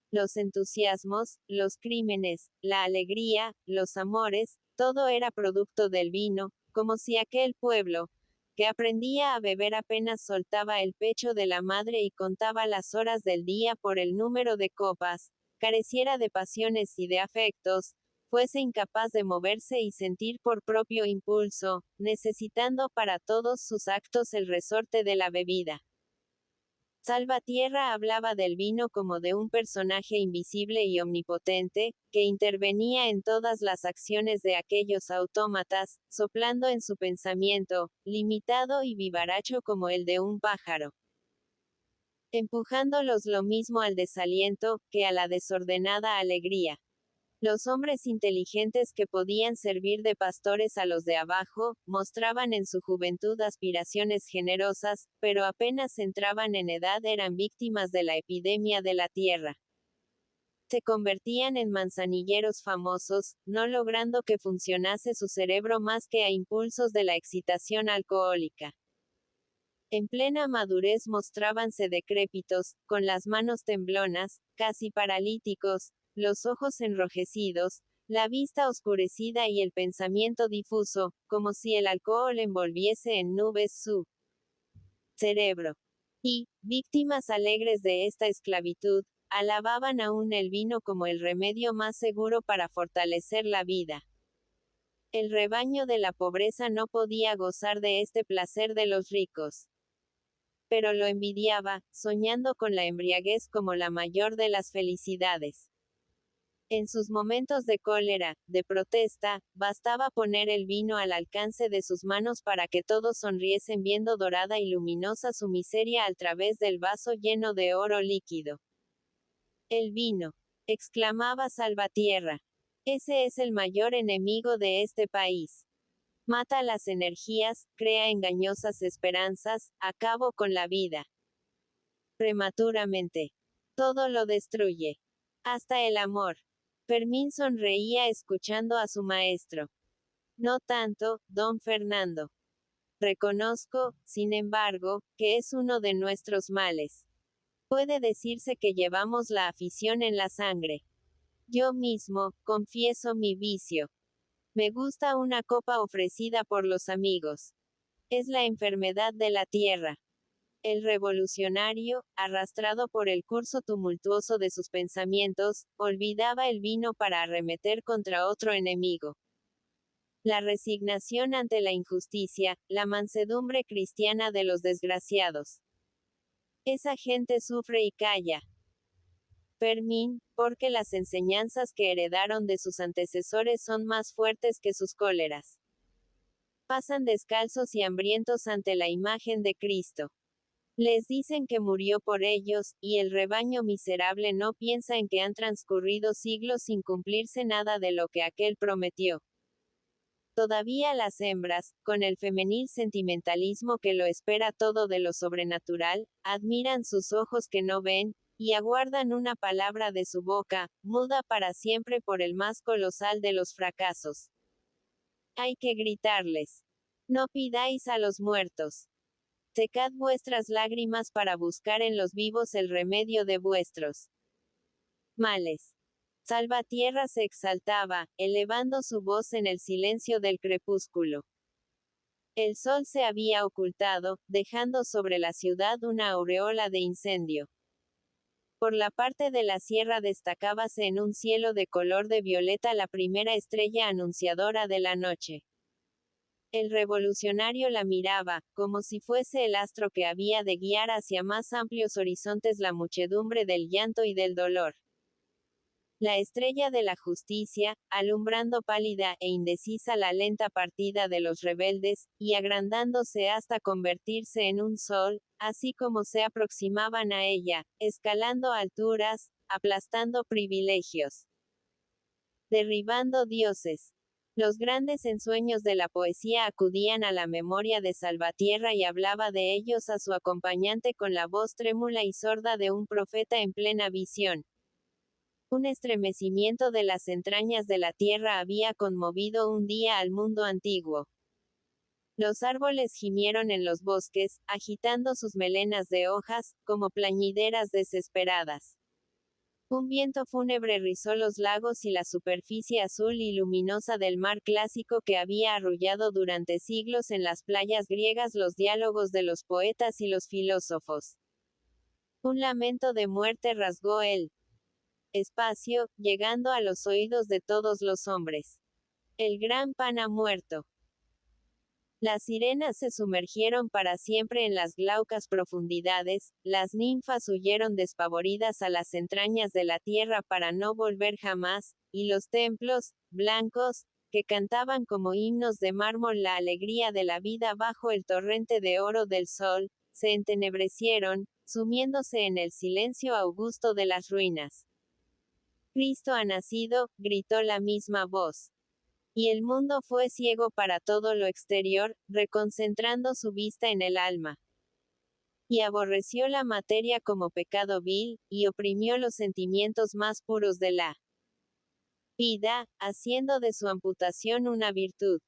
[SPEAKER 1] Los entusiasmos, los crímenes, la alegría, los amores, todo era producto del vino, como si aquel pueblo, que aprendía a beber apenas soltaba el pecho de la madre y contaba las horas del día por el número de copas, careciera de pasiones y de afectos, fuese incapaz de moverse y sentir por propio impulso, necesitando para todos sus actos el resorte de la bebida. Salvatierra hablaba del vino como de un personaje invisible y omnipotente, que intervenía en todas las acciones de aquellos autómatas, soplando en su pensamiento, limitado y vivaracho como el de un pájaro, empujándolos lo mismo al desaliento, que a la desordenada alegría. Los hombres inteligentes que podían servir de pastores a los de abajo, mostraban en su juventud aspiraciones generosas, pero apenas entraban en edad eran víctimas de la epidemia de la tierra. Se convertían en manzanilleros famosos, no logrando que funcionase su cerebro más que a impulsos de la excitación alcohólica. En plena madurez mostrábanse decrépitos, con las manos temblonas, casi paralíticos, los ojos enrojecidos, la vista oscurecida y el pensamiento difuso, como si el alcohol envolviese en nubes su cerebro. Y, víctimas alegres de esta esclavitud, alababan aún el vino como el remedio más seguro para fortalecer la vida. El rebaño de la pobreza no podía gozar de este placer de los ricos, pero lo envidiaba, soñando con la embriaguez como la mayor de las felicidades. En sus momentos de cólera, de protesta, bastaba poner el vino al alcance de sus manos para que todos sonriesen viendo dorada y luminosa su miseria al través del vaso lleno de oro líquido. El vino, exclamaba Salvatierra. Ese es el mayor enemigo de este país. Mata las energías, crea engañosas esperanzas, acabó con la vida. Prematuramente. Todo lo destruye. Hasta el amor. Fermín sonreía escuchando a su maestro. No tanto, don Fernando. Reconozco, sin embargo, que es uno de nuestros males. Puede decirse que llevamos la afición en la sangre. Yo mismo, confieso mi vicio. Me gusta una copa ofrecida por los amigos. Es la enfermedad de la tierra. El revolucionario, arrastrado por el curso tumultuoso de sus pensamientos, olvidaba el vino para arremeter contra otro enemigo. La resignación ante la injusticia, la mansedumbre cristiana de los desgraciados. Esa gente sufre y calla. Fermín, porque las enseñanzas que heredaron de sus antecesores son más fuertes que sus cóleras. Pasan descalzos y hambrientos ante la imagen de Cristo. Les dicen que murió por ellos, y el rebaño miserable no piensa en que han transcurrido siglos sin cumplirse nada de lo que aquel prometió. Todavía las hembras, con el femenil sentimentalismo que lo espera todo de lo sobrenatural, admiran sus ojos que no ven, y aguardan una palabra de su boca, muda para siempre por el más colosal de los fracasos. Hay que gritarles. No pidáis a los muertos. Secad vuestras lágrimas para buscar en los vivos el remedio de vuestros males. Salvatierra se exaltaba, elevando su voz en el silencio del crepúsculo. El sol se había ocultado, dejando sobre la ciudad una aureola de incendio. Por la parte de la sierra destacábase en un cielo de color de violeta la primera estrella anunciadora de la noche. El revolucionario la miraba, como si fuese el astro que había de guiar hacia más amplios horizontes la muchedumbre del llanto y del dolor. La estrella de la justicia, alumbrando pálida e indecisa la lenta partida de los rebeldes, y agrandándose hasta convertirse en un sol, así como se aproximaban a ella, escalando alturas, aplastando privilegios, derribando dioses. Los grandes ensueños de la poesía acudían a la memoria de Salvatierra y hablaba de ellos a su acompañante con la voz trémula y sorda de un profeta en plena visión. Un estremecimiento de las entrañas de la tierra había conmovido un día al mundo antiguo. Los árboles gimieron en los bosques, agitando sus melenas de hojas, como plañideras desesperadas. Un viento fúnebre rizó los lagos y la superficie azul y luminosa del mar clásico que había arrullado durante siglos en las playas griegas los diálogos de los poetas y los filósofos. Un lamento de muerte rasgó el espacio, llegando a los oídos de todos los hombres. El gran pan ha muerto. Las sirenas se sumergieron para siempre en las glaucas profundidades, las ninfas huyeron despavoridas a las entrañas de la tierra para no volver jamás, y los templos, blancos, que cantaban como himnos de mármol la alegría de la vida bajo el torrente de oro del sol, se entenebrecieron, sumiéndose en el silencio augusto de las ruinas. Cristo ha nacido, gritó la misma voz. Y el mundo fue ciego para todo lo exterior, reconcentrando su vista en el alma. Y aborreció la materia como pecado vil, y oprimió los sentimientos más puros de la vida, haciendo de su amputación una virtud.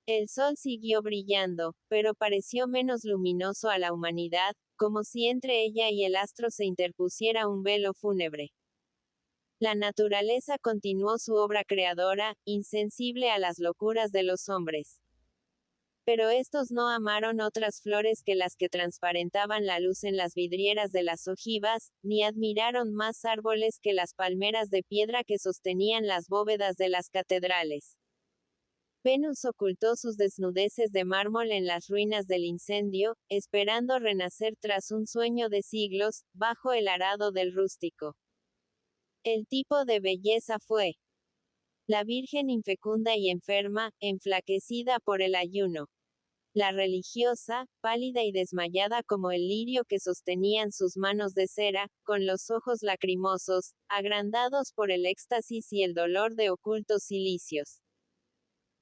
[SPEAKER 1] El sol siguió brillando, pero pareció menos luminoso a la humanidad, como si entre ella y el astro se interpusiera un velo fúnebre. La naturaleza continuó su obra creadora, insensible a las locuras de los hombres. Pero estos no amaron otras flores que las que transparentaban la luz en las vidrieras de las ojivas, ni admiraron más árboles que las palmeras de piedra que sostenían las bóvedas de las catedrales. Venus ocultó sus desnudeces de mármol en las ruinas del incendio, esperando renacer tras un sueño de siglos, bajo el arado del rústico. El tipo de belleza fue la Virgen infecunda y enferma, enflaquecida por el ayuno. La religiosa, pálida y desmayada como el lirio que sostenían sus manos de cera, con los ojos lacrimosos, agrandados por el éxtasis y el dolor de ocultos cilicios.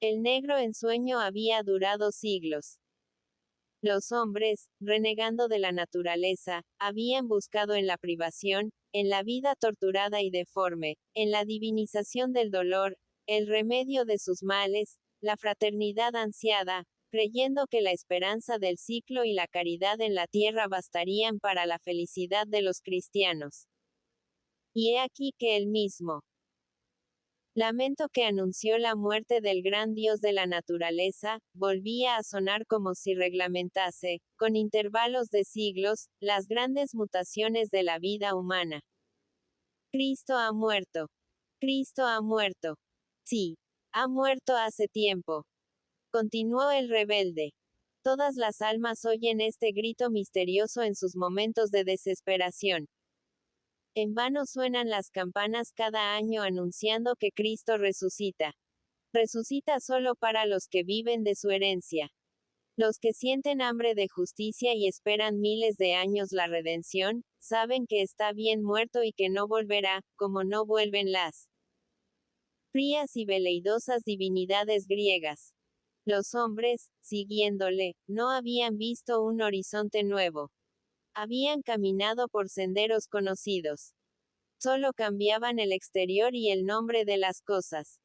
[SPEAKER 1] El negro ensueño había durado siglos. Los hombres, renegando de la naturaleza, habían buscado en la privación, en la vida torturada y deforme, en la divinización del dolor, el remedio de sus males, la fraternidad ansiada, creyendo que la esperanza del ciclo y la caridad en la tierra bastarían para la felicidad de los cristianos. Y he aquí que el mismo lamento que anunció la muerte del gran Dios de la naturaleza, volvía a sonar como si reglamentase, con intervalos de siglos, las grandes mutaciones de la vida humana. Cristo ha muerto. Cristo ha muerto. Sí, ha muerto hace tiempo. Continuó el rebelde. Todas las almas oyen este grito misterioso en sus momentos de desesperación. En vano suenan las campanas cada año anunciando que Cristo resucita. Resucita solo para los que viven de su herencia. Los que sienten hambre de justicia y esperan miles de años la redención, saben que está bien muerto y que no volverá, como no vuelven las frías y veleidosas divinidades griegas. Los hombres, siguiéndole, no habían visto un horizonte nuevo. Habían caminado por senderos conocidos. Solo cambiaban el exterior y el nombre de las cosas.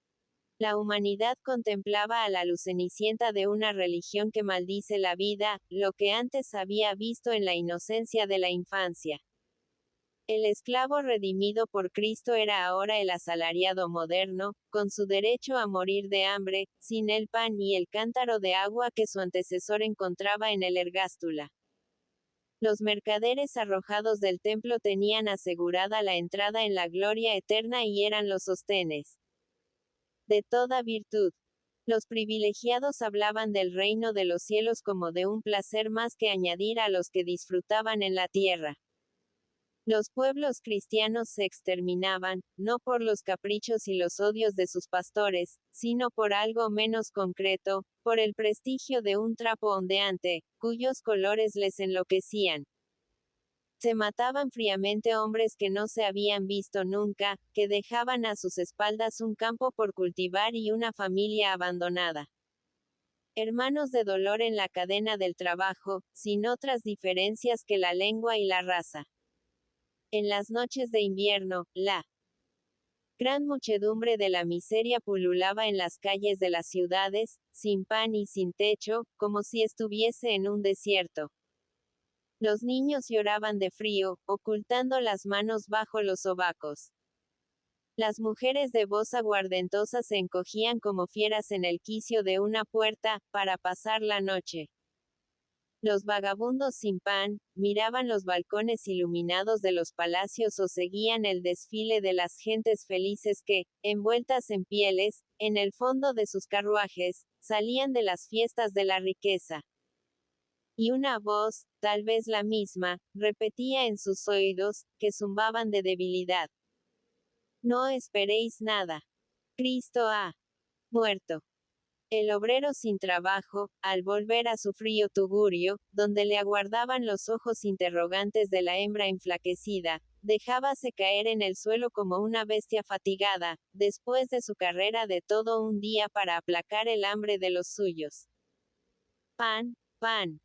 [SPEAKER 1] La humanidad contemplaba a la luz cenicienta de una religión que maldice la vida, lo que antes había visto en la inocencia de la infancia. El esclavo redimido por Cristo era ahora el asalariado moderno, con su derecho a morir de hambre, sin el pan y el cántaro de agua que su antecesor encontraba en el ergástula. Los mercaderes arrojados del templo tenían asegurada la entrada en la gloria eterna y eran los sostenes de toda virtud. Los privilegiados hablaban del reino de los cielos como de un placer más que añadir a los que disfrutaban en la tierra. Los pueblos cristianos se exterminaban, no por los caprichos y los odios de sus pastores, sino por algo menos concreto, por el prestigio de un trapo ondeante, cuyos colores les enloquecían. Se mataban fríamente hombres que no se habían visto nunca, que dejaban a sus espaldas un campo por cultivar y una familia abandonada. Hermanos de dolor en la cadena del trabajo, sin otras diferencias que la lengua y la raza. En las noches de invierno, la gran muchedumbre de la miseria pululaba en las calles de las ciudades, sin pan y sin techo, como si estuviese en un desierto. Los niños lloraban de frío, ocultando las manos bajo los sobacos. Las mujeres de voz aguardentosa se encogían como fieras en el quicio de una puerta, para pasar la noche. Los vagabundos sin pan, miraban los balcones iluminados de los palacios o seguían el desfile de las gentes felices que, envueltas en pieles, en el fondo de sus carruajes, salían de las fiestas de la riqueza. Y una voz, tal vez la misma, repetía en sus oídos, que zumbaban de debilidad. No esperéis nada. Cristo ha muerto. El obrero sin trabajo, al volver a su frío tugurio, donde le aguardaban los ojos interrogantes de la hembra enflaquecida, dejábase caer en el suelo como una bestia fatigada, después de su carrera de todo un día para aplacar el hambre de los suyos. Pan, pan,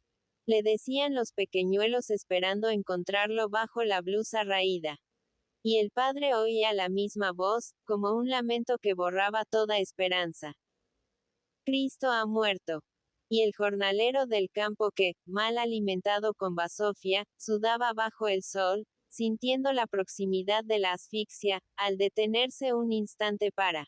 [SPEAKER 1] le decían los pequeñuelos esperando encontrarlo bajo la blusa raída. Y el padre oía la misma voz, como un lamento que borraba toda esperanza. Cristo ha muerto. Y el jornalero del campo que, mal alimentado con basofia, sudaba bajo el sol, sintiendo la proximidad de la asfixia, al detenerse un instante para